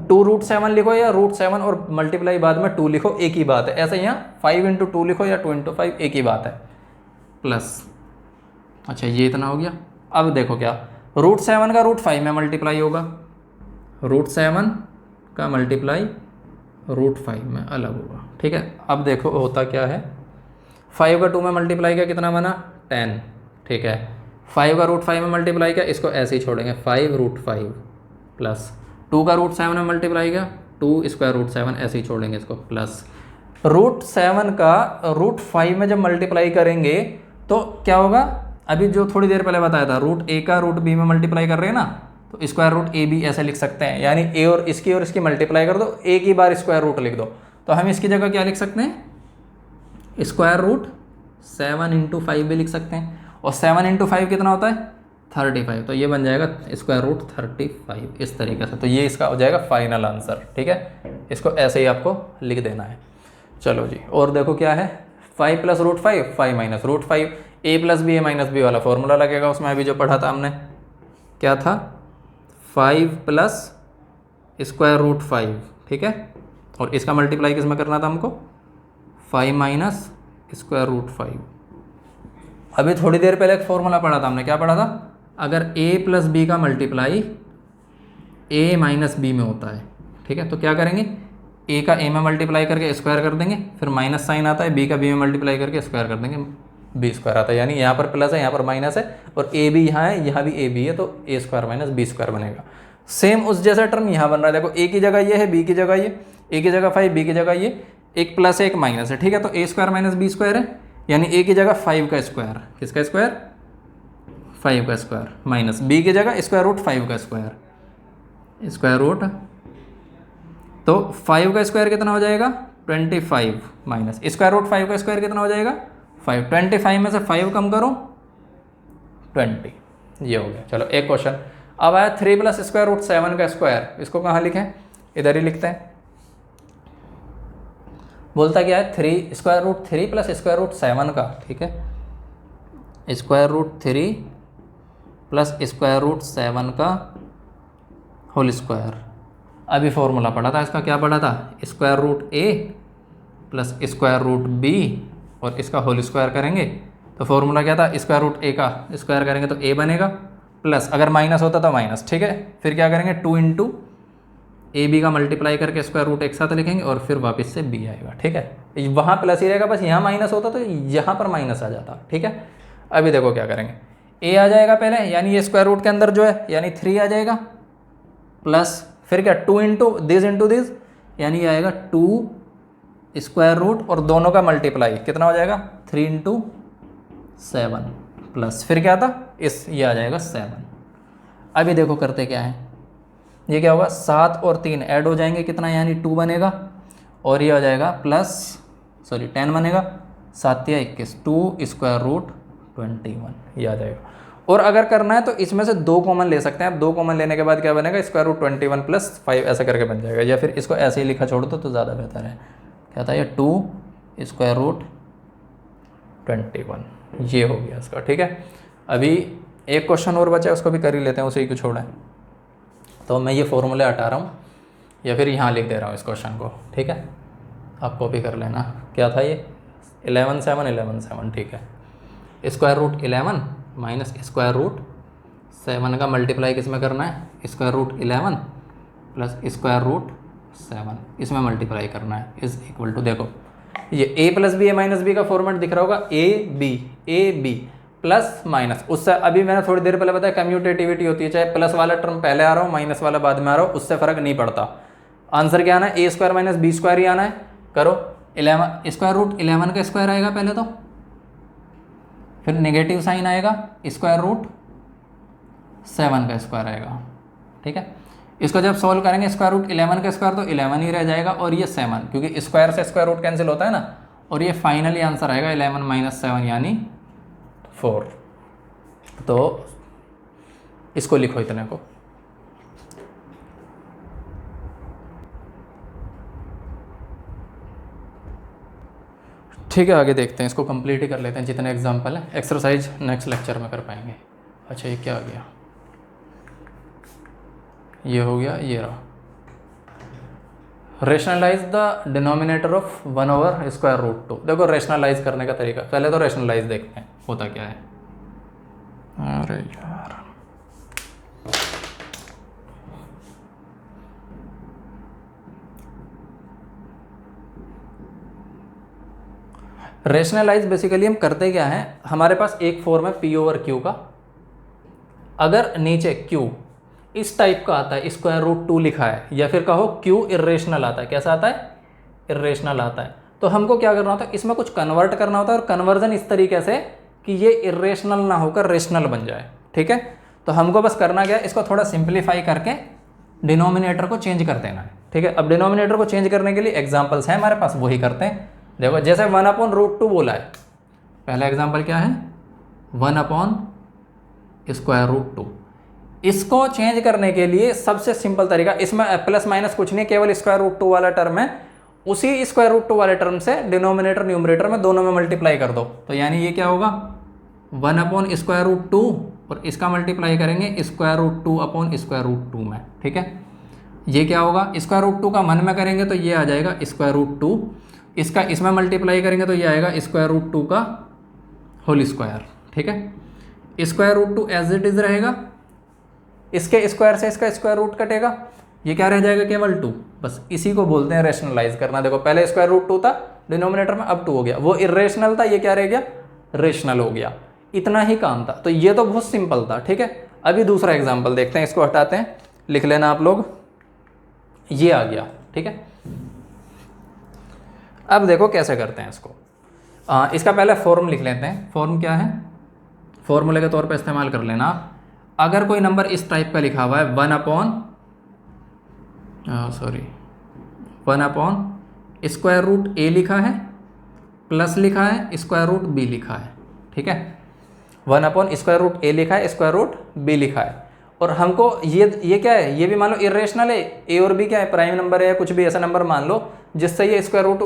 2 √7 लिखो या √7 और मल्टीप्लाई बाद में 2 लिखो, एक ही बात है। ऐसे यहाँ 5 × 2 लिखो या 2 × 5, एक ही बात है, प्लस। अच्छा ये इतना हो गया। अब देखो क्या, √7 का √5 में मल्टीप्लाई होगा, √7 का मल्टीप्लाई √5 में अलग होगा। ठीक है, अब देखो होता क्या है, 5 का 2 में मल्टीप्लाई किया, कितना बना, 10। ठीक है, 5 का √5 में मल्टीप्लाई किया, इसको ऐसे ही छोड़ेंगे, 5 √5 प्लस 2 का √7 में मल्टीप्लाई किया, 2 √7 ऐसे ही छोड़ेंगे इसको, प्लस √7 का √5 में जब मल्टीप्लाई करेंगे तो क्या होगा, अभी जो थोड़ी देर पहले बताया था, √a का √b में मल्टीप्लाई कर रहे हैं ना, तो स्क्वायर रूट ए भी ऐसे लिख सकते हैं, यानी a और इसकी मल्टीप्लाई कर दो, एक ही बार स्क्वायर रूट लिख दो। तो हम इसकी जगह क्या लिख सकते हैं, √7 × 5 भी लिख सकते हैं, और 7 × 5 कितना होता है, 35। तो ये बन जाएगा √35 इस तरीके से। तो ये इसका हो जाएगा फाइनल आंसर। ठीक है, इसको ऐसे ही आपको लिख देना है। चलो जी, और देखो क्या है, 5 + √5 5 - √5, a + b a - b वाला फॉर्मूला लगेगा उसमें, अभी जो पढ़ा था हमने, क्या था, 5 + √5। ठीक है, और इसका मल्टीप्लाई किस में करना था हमको, 5 - √5। अभी थोड़ी देर पहले एक फॉर्मूला पढ़ा था हमने, क्या पढ़ा था, अगर a + b का मल्टीप्लाई a - b में होता है, ठीक है, तो क्या करेंगे, a का a में मल्टीप्लाई करके स्क्वायर कर देंगे, फिर माइनस साइन आता है, b का b में मल्टीप्लाई करके स्क्वायर कर देंगे, b² आता है, यानी यहाँ पर प्लस है यहाँ पर माइनस है, और a भी यहाँ है, यहाँ भी a भी है, तो a² - b² बनेगा। सेम उस जैसा टर्म यहाँ बन रहा है, देखो a की जगह ये है, b की जगह ये, a की जगह 5, b की जगह ये, एक प्लस है एक माइनस है। ठीक है, तो a² - b² है, यानी a की जगह 5 का स्क्वायर, किसका स्क्वायर, 5 का स्क्वायर, माइनस b की जगह √5 का स्क्वायर, स्क्वायर रूट, तो 5 का स्क्वायर कितना हो जाएगा, 25 माइनस √5 का स्क्वायर कितना हो जाएगा, 5। 25 में से 5 कम करो, 20, ये हो गया। चलो एक क्वेश्चन अब आया, 3 + √7 का स्क्वायर, इसको कहाँ लिखें, इधर ही लिखते हैं। बोलता क्या है, √3 + √7 का, ठीक है, √3 + √7 का होल स्क्वायर अभी फॉर्मूला पढ़ा था इसका, क्या पढ़ा था, स्क्वायर रूट ए प्लस स्क्वायर रूट बी और इसका होल स्क्वायर करेंगे तो फॉर्मूला क्या था, स्क्वायर रूट ए का स्क्वायर करेंगे तो ए बनेगा, प्लस अगर माइनस होता तो माइनस, ठीक है। फिर क्या करेंगे, 2 इंटू ए बी का मल्टीप्लाई करके स्क्वायर रूट एक साथ लिखेंगे और फिर वापस से बी आएगा, ठीक है। वहाँ प्लस ही रहेगा, बस यहाँ माइनस होता तो यहाँ पर माइनस आ जाता, ठीक है। अभी देखो क्या करेंगे, ए आ जाएगा पहले, यानी ये स्क्वायर रूट के अंदर जो है यानी 3 आ जाएगा, प्लस फिर क्या 2 इंटू दिस यानी ये आएगा 2 स्क्वायर रूट और दोनों का मल्टीप्लाई कितना हो जाएगा 3 इंटू 7 प्लस फिर क्या था ये आ जाएगा 7। अभी देखो करते क्या है, ये क्या होगा 7 और 3 ऐड हो जाएंगे कितना यानी 2 बनेगा और ये आ जाएगा प्लस 10 बनेगा, 7 या 21 2 स्क्वायर रूट 21 ये आ जाएगा। और अगर करना है तो इसमें से 2 कॉमन ले सकते हैं आप, 2 कॉमन लेने के बाद क्या बनेगा स्क्वायर रूट 21 प्लस 5 ऐसा करके बन जाएगा, या फिर इसको ऐसे ही लिखा छोड़ दो तो ज़्यादा बेहतर है। क्या था ये 2 स्क्वायर रूट 21 ये हो गया इसका, ठीक है। अभी एक क्वेश्चन और बचा है उसको भी कर ही लेते हैं, उसे ही को छोड़ें। तो मैं ये फॉर्मूले हटा रहा हूँ या फिर यहाँ लिख दे रहा हूँ इस क्वेश्चन को, ठीक है, आप कॉपी कर लेना। क्या था ये 11 7 ठीक है। Square root 11 minus square root 7 का मल्टीप्लाई किस में करना है, square root 11 plus square root 7 इसमें मल्टीप्लाई करना है इज इक्वल टू, देखो ये a plus B A minus B का फॉर्मेट दिख रहा होगा, ए बी प्लस माइनस। उससे अभी मैंने थोड़ी देर पहले बताया कम्यूटेटिविटी होती है, चाहे प्लस वाला टर्म पहले आ रहा हो माइनस वाला बाद में आ रहा हो उससे फ़र्क नहीं पड़ता। आंसर क्या आना है ए स्क्वायर माइनस बी स्क्वायर ही आना है। करो 11 स्क्वायर रूट 11 का स्क्वायर आएगा पहले तो, फिर नेगेटिव साइन आएगा स्क्वायर रूट 7 का स्क्वायर आएगा, ठीक है। इसको जब सॉल्व करेंगे स्क्वायर रूट 11 का स्क्वायर तो 11 ही रह जाएगा और ये 7 क्योंकि स्क्वायर से स्क्वायर रूट कैंसिल होता है ना, और ये फाइनली आंसर आएगा 11 माइनस 7 यानी 4। तो इसको लिखो इतने को, ठीक है। आगे देखते हैं, इसको कंप्लीट ही कर लेते हैं जितने एग्जाम्पल हैं, एक्सरसाइज नेक्स्ट लेक्चर में कर पाएंगे। अच्छा ये क्या आ गया, ये हो गया, ये रहा rationalise the denominator of 1 over square root 2। देखो रेशनलाइज करने का तरीका, पहले तो रेशनलाइज देखते हैं होता क्या है। अरे यार रेशनलाइज बेसिकली हम करते क्या है, हमारे पास एक फॉर्म है पी ओवर क्यू का, अगर नीचे क्यू इस टाइप का आता है स्क्वायर रूट 2 लिखा है, या फिर कहो क्यू इरेशनल आता है, कैसा आता है इरेशनल आता है, तो हमको क्या करना होता है इसमें कुछ कन्वर्ट करना होता है, और कन्वर्जन इस तरीके से कि ये इरेशनल ना होकर रेशनल बन जाए, ठीक है। तो हमको बस करना क्या है, इसको थोड़ा सिंप्लीफाई करके डिनोमिनेटर को चेंज कर देना है, ठीक है। अब डिनोमिनेटर को चेंज करने के लिए एग्जाम्पल्स हैं हमारे पास, वही करते हैं। देखो जैसे 1/√2 बोला है, पहला एग्जाम्पल क्या है 1/√2। इसको चेंज करने के लिए सबसे सिंपल तरीका, इसमें प्लस माइनस कुछ नहीं, केवल स्क्वायर रूट 2 वाला टर्म है, उसी स्क्वायर रूट 2 वाले टर्म से डिनोमिनेटर न्यूमरेटर में दोनों में मल्टीप्लाई कर दो। तो यानी ये क्या होगा 1/√2 और इसका मल्टीप्लाई करेंगे square root 2 upon square root 2 में, ठीक है। ये क्या होगा स्क्वायर रूट 2 का मन में करेंगे तो ये आ जाएगा स्क्वायर रूट 2, इसका इसमें मल्टीप्लाई करेंगे तो ये आएगा स्क्वायर रूट 2 का होल स्क्वायर, ठीक है। Square root 2 as it is रहेगा, इसके स्क्वायर से इसका स्क्वायर रूट कटेगा, ये क्या रह जाएगा केवल 2। बस इसी को बोलते हैं रेशनलाइज करना। देखो पहले स्क्वायर रूट 2 था डिनोमिनेटर में, अब 2 हो गया, वो इरेशनल था, ये क्या रह गया रेशनल हो गया। इतना ही काम था, तो ये तो बहुत सिंपल था, ठीक है। अभी दूसरा एग्जाम्पल देखते हैं, इसको हटाते हैं, लिख लेना आप लोग, ये आ गया, ठीक है। अब देखो कैसे करते हैं इसको, इसका पहले फॉर्म लिख लेते हैं। फॉर्म क्या है, फॉर्मूले के तौर पे इस्तेमाल कर लेना आप। अगर कोई नंबर इस टाइप का लिखा हुआ है 1/(() स्क्वायर रूट ए लिखा है, प्लस लिखा है स्क्वायर रूट बी लिखा है, ठीक है। 1/(() ए लिखा है, स्क्वायर रूट बी लिखा है, और हमको ये क्या है, ये भी मान लो इरेशनल है, ए और बी क्या है प्राइम नंबर है, कुछ भी ऐसा नंबर मान लो जिससे ये स्क्वायर रूट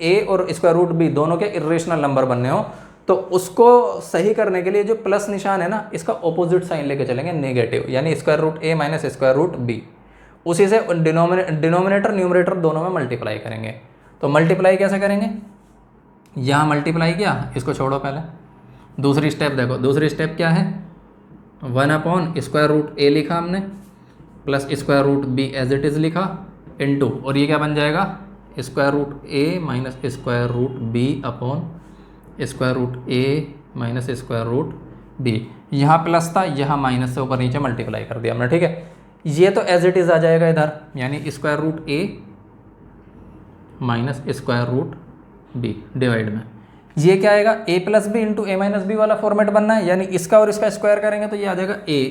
ए और स्क्वायर रूट बी दोनों के इरेशनल नंबर बनने हो। तो उसको सही करने के लिए जो प्लस निशान है ना, इसका ऑपोजिट साइन लेके चलेंगे नेगेटिव, यानी स्क्वायर रूट ए माइनस स्क्वायर रूट बी। उसी से डिनोमिनेटर न्यूमरेटर दोनों में मल्टीप्लाई करेंगे। तो मल्टीप्लाई कैसे करेंगे, यहाँ मल्टीप्लाई किया, इसको छोड़ो पहले, दूसरी स्टेप देखो। दूसरी स्टेप क्या है, 1/√A लिखा हमने, plus √B as it is लिखा, इनटू, और ये क्या बन जाएगा, √A minus √B upon √A minus √B। यहाँ प्लस था, यहाँ माइनस से ऊपर नीचे मल्टीप्लाई कर दिया हमने, ठीक है। ये तो एज इट इज़ आ जाएगा इधर, यानी √A माइनस √B डिवाइड में ये क्या आएगा, A plus B into A minus B वाला फॉर्मेट बनना है, यानी इसका और इसका स्क्वायर करेंगे तो ये आ जाएगा A,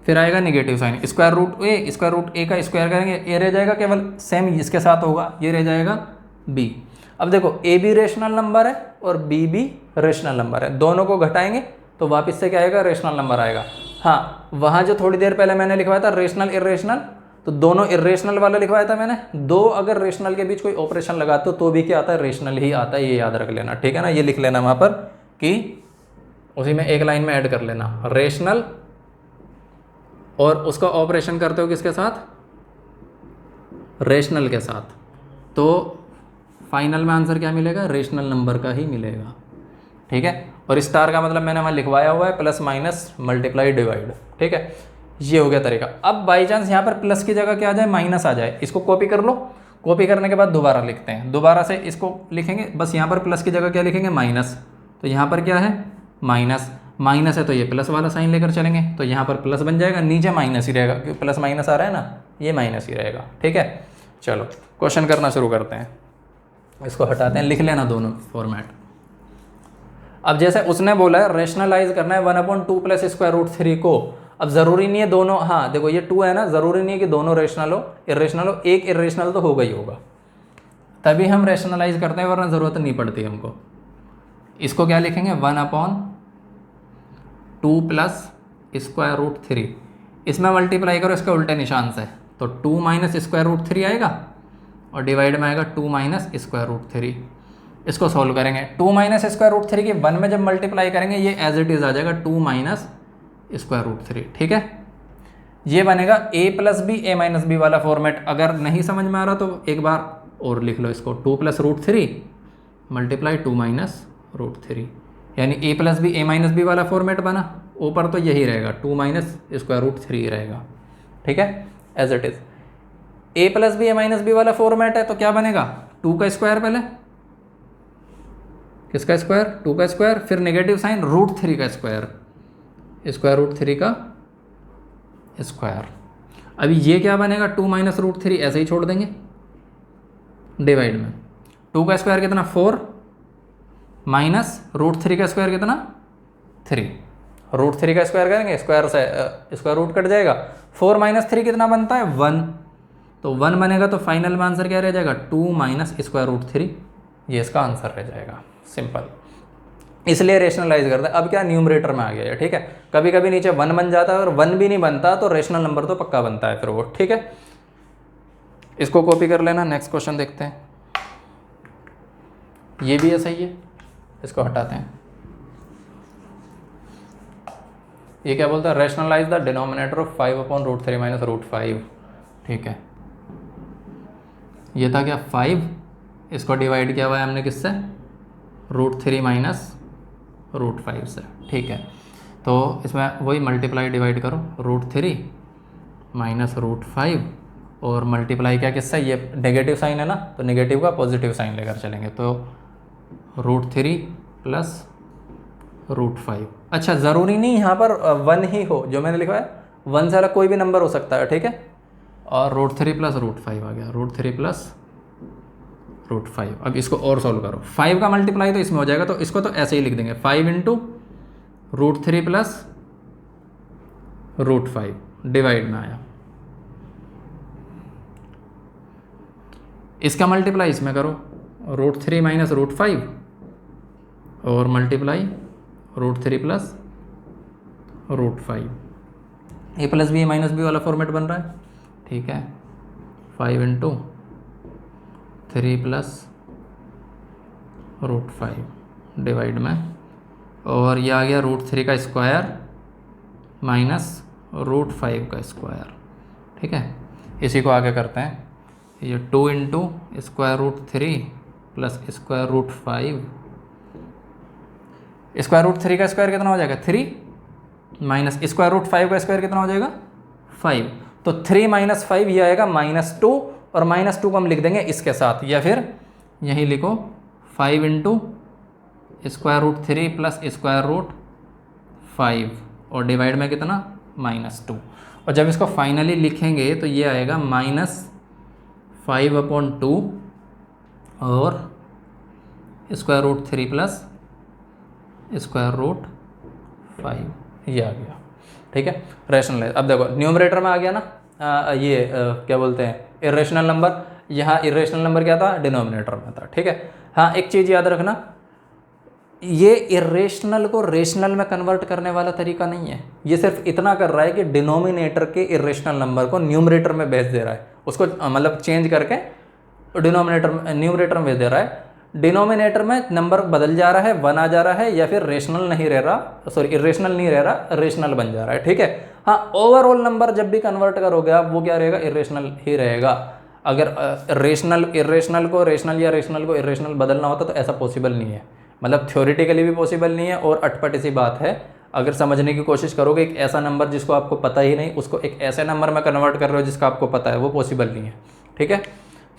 फिर आएगा नेगेटिव साइन, √A का स्क्वायर करेंगे, A रह जाएगा केवल, सेम इसके साथ होगा, ये रह जाएगा B। अब देखो A भी रेशनल नंबर है और B भी रेशनल नंबर है, दोनों को घटाएंगे तो वापस से क्या आएगा, रेशनल नंबर आएगा। हाँ, वहाँ जो थोड़ी देर पहले मैंने लिखवाया था रेशनल इरेशनल, तो दोनों इरेशनल वाला लिखवाया था मैंने, दो अगर रेशनल के बीच कोई ऑपरेशन लगाते हो तो भी क्या आता है, रेशनल ही आता है, ये याद रख लेना, ठीक है ना। ये लिख लेना वहाँ पर कि उसी में एक लाइन में ऐड कर लेना, रेशनल और उसका ऑपरेशन करते हो किसके साथ, रेशनल के साथ, तो फाइनल में आंसर क्या मिलेगा, रेशनल नंबर का ही मिलेगा, ठीक है। और स्टार का मतलब मैंने वहाँ लिखवाया हुआ है, प्लस माइनस मल्टीप्लाई डिवाइड, ठीक है। ये हो गया तरीका। अब बाई चांस यहाँ पर प्लस की जगह क्या आ जाए, माइनस आ जाए, इसको कॉपी कर लो, कॉपी करने के बाद दोबारा लिखते हैं, दोबारा से इसको लिखेंगे, बस यहाँ पर प्लस की जगह क्या लिखेंगे, माइनस, तो यहाँ पर क्या है, माइनस, माइनस है तो ये प्लस वाला साइन लेकर चलेंगे, तो यहाँ पर प्लस बन जाएगा, नीचे माइनस ही रहेगा, क्योंकि प्लस माइनस आ रहा है ना, ये माइनस ही रहेगा, ठीक है। चलो क्वेश्चन करना शुरू करते हैं, इसको हटाते हैं, लिख लेना दोनों फॉर्मेट। अब जैसे उसने बोला है रेशनलाइज करना है 1/2 प्लस √3 को, अब ज़रूरी नहीं है दोनों, हाँ देखो ये 2 है ना, ज़रूरी नहीं है कि दोनों रेशनल हो, इरेशनल हो, एक इरेशनल तो होगा ही होगा, तभी हम रेशनलाइज करते हैं, वरना ज़रूरत नहीं पड़ती हमको। इसको क्या लिखेंगे, 1/2 प्लस √3, इसमें मल्टीप्लाई करो इसके उल्टे निशान से, तो 2 माइनस √3 आएगा और डिवाइड में आएगा 2 माइनस √3। इसको सॉल्व करेंगे, 2 माइनस √3 की 1 में जब मल्टीप्लाई करेंगे ये एज इट इज़ आ जाएगा 2 माइनस √3, ठीक है। ये बनेगा A plus B A minus B वाला फॉर्मेट। अगर नहीं समझ में आ रहा तो एक बार और लिख लो इसको, 2 प्लस √3 मल्टीप्लाई 2 माइनस √3, यानी A plus B A minus B वाला फॉर्मेट बना। ऊपर तो यही रहेगा 2 माइनस √3 रहेगा, ठीक है, as it is. A plus B A minus B वाला फॉर्मेट है तो क्या बनेगा, 2 का स्क्वायर, पहले किसका स्क्वायर, 2 का स्क्वायर, फिर नेगेटिव साइन √3 का स्क्वायर, √3 का स्क्वायर। अभी ये क्या बनेगा, 2 माइनस √3 ऐसे ही छोड़ देंगे, डिवाइड में 2 का स्क्वायर कितना 4 माइनस √3 का स्क्वायर कितना 3, √3 का स्क्वायर करेंगे, स्क्वायर से स्क्वायर रूट कट जाएगा, 4 माइनस 3 कितना बनता है 1, तो 1 बनेगा, तो फाइनल में आंसर क्या रह जाएगा 2 माइनस √3, ये इसका आंसर रह जाएगा, सिंपल। इसलिए रेशनलाइज करते हैं। अब क्या न्यूमरेटर में आ गया है, ठीक है। कभी कभी नीचे 1 बन जाता है और 1 भी नहीं बनता तो रेशनल नंबर तो पक्का बनता है फिर वो, ठीक है। इसको कॉपी कर लेना, नेक्स्ट क्वेश्चन देखते हैं। ये भी ऐसा ही है, इसको हटाते हैं। ये क्या बोलता है, rationalise the denominator of 5/√3 minus √5, ठीक है। ये था क्या 5, इसको डिवाइड किया हुआ है हमने किससे, √3 माइनस √5 से, ठीक है। तो इसमें वही मल्टीप्लाई डिवाइड करो, √3 माइनस √5 और मल्टीप्लाई क्या किससे, ये नेगेटिव साइन है ना, तो नेगेटिव का पॉजिटिव साइन लेकर चलेंगे, तो √3 प्लस √5। अच्छा, ज़रूरी नहीं यहाँ पर 1 ही हो, जो मैंने लिखा है 1 से अलग कोई भी नंबर हो सकता है, ठीक है। और √3 प्लस √5 आ गया, √3 प्लस √5। अब इसको और सॉल्व करो, 5 का मल्टीप्लाई तो इसमें हो जाएगा, तो इसको तो ऐसे ही लिख देंगे, 5 इंटू √3 प्लस √5 डिवाइड में आया। इसका मल्टीप्लाई इसमें करो, √3 माइनस √5 और multiply √3 plus √5। A plus B minus B वाला फॉर्मेट बन रहा है, ठीक है। 5 इंटू 3 प्लस √5 डिवाइड में, और ये आ गया √3 का स्क्वायर माइनस √5 का स्क्वायर, ठीक है। इसी को आगे करते हैं, ये 2 into square root 3 plus square root 5, square root 3 का स्क्वायर कितना हो जाएगा 3, माइनस स्क्वायर रूट 5 का स्क्वायर कितना हो जाएगा 5, तो 3 माइनस 5 ये आएगा -2, और -2 को हम लिख देंगे इसके साथ, या फिर यहीं लिखो 5 into square root 3 plus square root 5 और डिवाइड में कितना -2, और जब इसको फाइनली लिखेंगे तो ये आएगा -5/2 और square root 3 plus square root 5, ये आ गया। ठीक है, रैशनलाइज। अब देखो न्यूमरेटर में आ गया ना, क्या बोलते हैं इरेशनल नंबर, यहाँ इरेशनल नंबर क्या था डिनोमिनेटर में था। ठीक है, हाँ एक चीज़ याद रखना, ये इरेशनल को रेशनल में कन्वर्ट करने वाला तरीका नहीं है, ये सिर्फ इतना कर रहा है कि डिनोमिनेटर के इरेशनल नंबर को न्यूमरेटर में भेज दे रहा है, उसको मतलब चेंज करके न्यूमरेटर में भेज दे रहा है। डिनोमिनेटर में नंबर बदल जा रहा है, 1 आ जा रहा है, या फिर रेशनल नहीं रह रहा, सॉरी इरेशनल नहीं रह रहा, रेशनल बन जा रहा है। ठीक है, हाँ ओवरऑल नंबर जब भी कन्वर्ट करोगे आप, वो क्या रहेगा इरेशनल ही रहेगा। अगर रेशनल इरेशनल को रेशनल या रेशनल को इरेशनल बदलना होता तो ऐसा पॉसिबल नहीं है, मतलब थ्योरेटिकली भी पॉसिबल नहीं है, और अटपटी सी बात है। अगर समझने की कोशिश करोगे एक ऐसा नंबर जिसको आपको पता ही नहीं, उसको एक ऐसे नंबर में कन्वर्ट कर रहे हो जिसका आपको पता है, वो पॉसिबल नहीं है। ठीक है,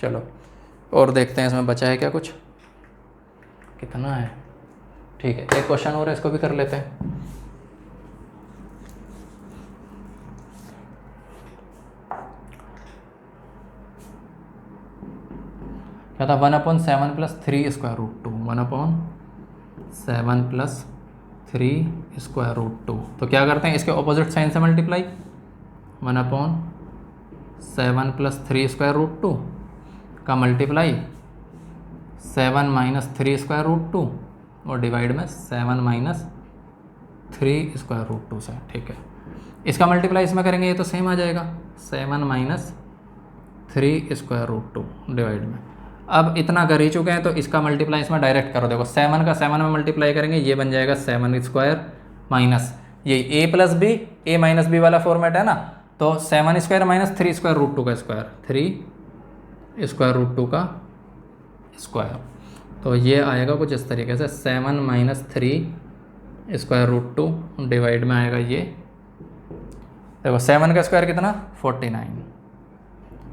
चलो और देखते हैं इसमें बचा है क्या, कुछ कितना है। ठीक है, एक क्वेश्चन और है, इसको भी कर लेते हैं। क्या था 1/7 plus 3 square root 2, 1/7 plus 3 square root 2। तो क्या करते हैं, इसके ऑपोजिट साइन से मल्टीप्लाई, 1/7 प्लस 3 स्क्वायर रूट 2 का मल्टीप्लाई 7 माइनस 3 स्क्वायर रूट 2 और डिवाइड में 7 माइनस 3 स्क्वायर रूट 2 से। ठीक है, इसका मल्टीप्लाई इसमें करेंगे, ये तो सेम आ जाएगा, 7 माइनस 3 स्क्वायर रूट 2 डिवाइड में। अब इतना कर ही चुके हैं तो इसका मल्टीप्लाई इसमें डायरेक्ट करो। देखो 7 का 7 में मल्टीप्लाई करेंगे, ये बन जाएगा 7 स्क्वायर माइनस ये a plus B, a minus B वाला फॉर्मेट है ना, तो 7 स्क्वायर माइनस 3 स्क्वायर रूट 2 का स्क्वायर, 3 स्क्वायर रूट 2 का स्क्वायर। तो ये आएगा कुछ इस तरीके से, 7 माइनस 3 स्क्वायर रूट 2 डिवाइड में आएगा ये, देखो 7 का स्क्वायर कितना 49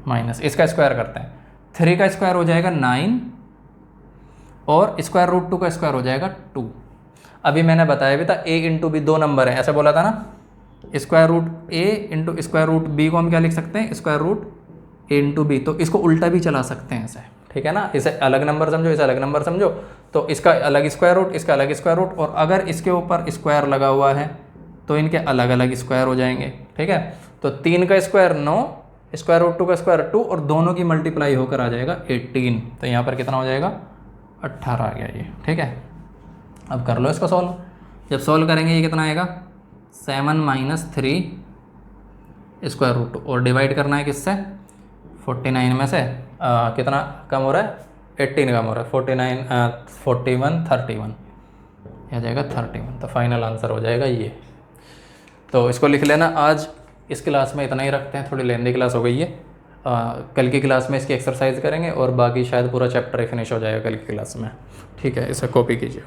माइनस इसका स्क्वायर करते हैं, 3 का स्क्वायर हो जाएगा 9 और स्क्वायर रूट 2 का स्क्वायर हो जाएगा 2। अभी मैंने बताया भी था a इंटू बी 2 नंबर है, ऐसा बोला था ना, square root a into square root b को हम क्या लिख सकते हैं square root a into B, तो इसको उल्टा भी चला सकते हैं ऐसे। ठीक है ना, इसे अलग नंबर समझो, इसे अलग नंबर समझो, तो इसका अलग स्क्वायर रूट, इसका अलग स्क्वायर रूट, और अगर इसके ऊपर स्क्वायर लगा हुआ है तो इनके अलग अलग स्क्वायर हो जाएंगे। ठीक है, तो 3 का स्क्वायर 9, स्क्वायर रूट 2 का स्क्वायर 2, और दोनों की मल्टीप्लाई होकर आ जाएगा 18। तो यहाँ पर कितना हो जाएगा 18 आ गया ये। ठीक है, अब कर लो इसको सॉल्व। जब सॉल्व करेंगे ये कितना आएगा 7 माइनस 3 स्क्वायर रूट 2 और डिवाइड करना है किससे 49 में से कितना कम हो रहा है 18 कम हो रहा है, 41 31 आ जाएगा 31। तो फाइनल आंसर हो जाएगा ये। तो इसको लिख लेना। आज इस क्लास में इतना ही रखते हैं, थोड़ी लेंदी क्लास हो गई है। कल की क्लास में इसकी एक्सरसाइज करेंगे और बाकी शायद पूरा चैप्टर ही फिनिश हो जाएगा कल की क्लास में। ठीक है, इसे कॉपी कीजिए।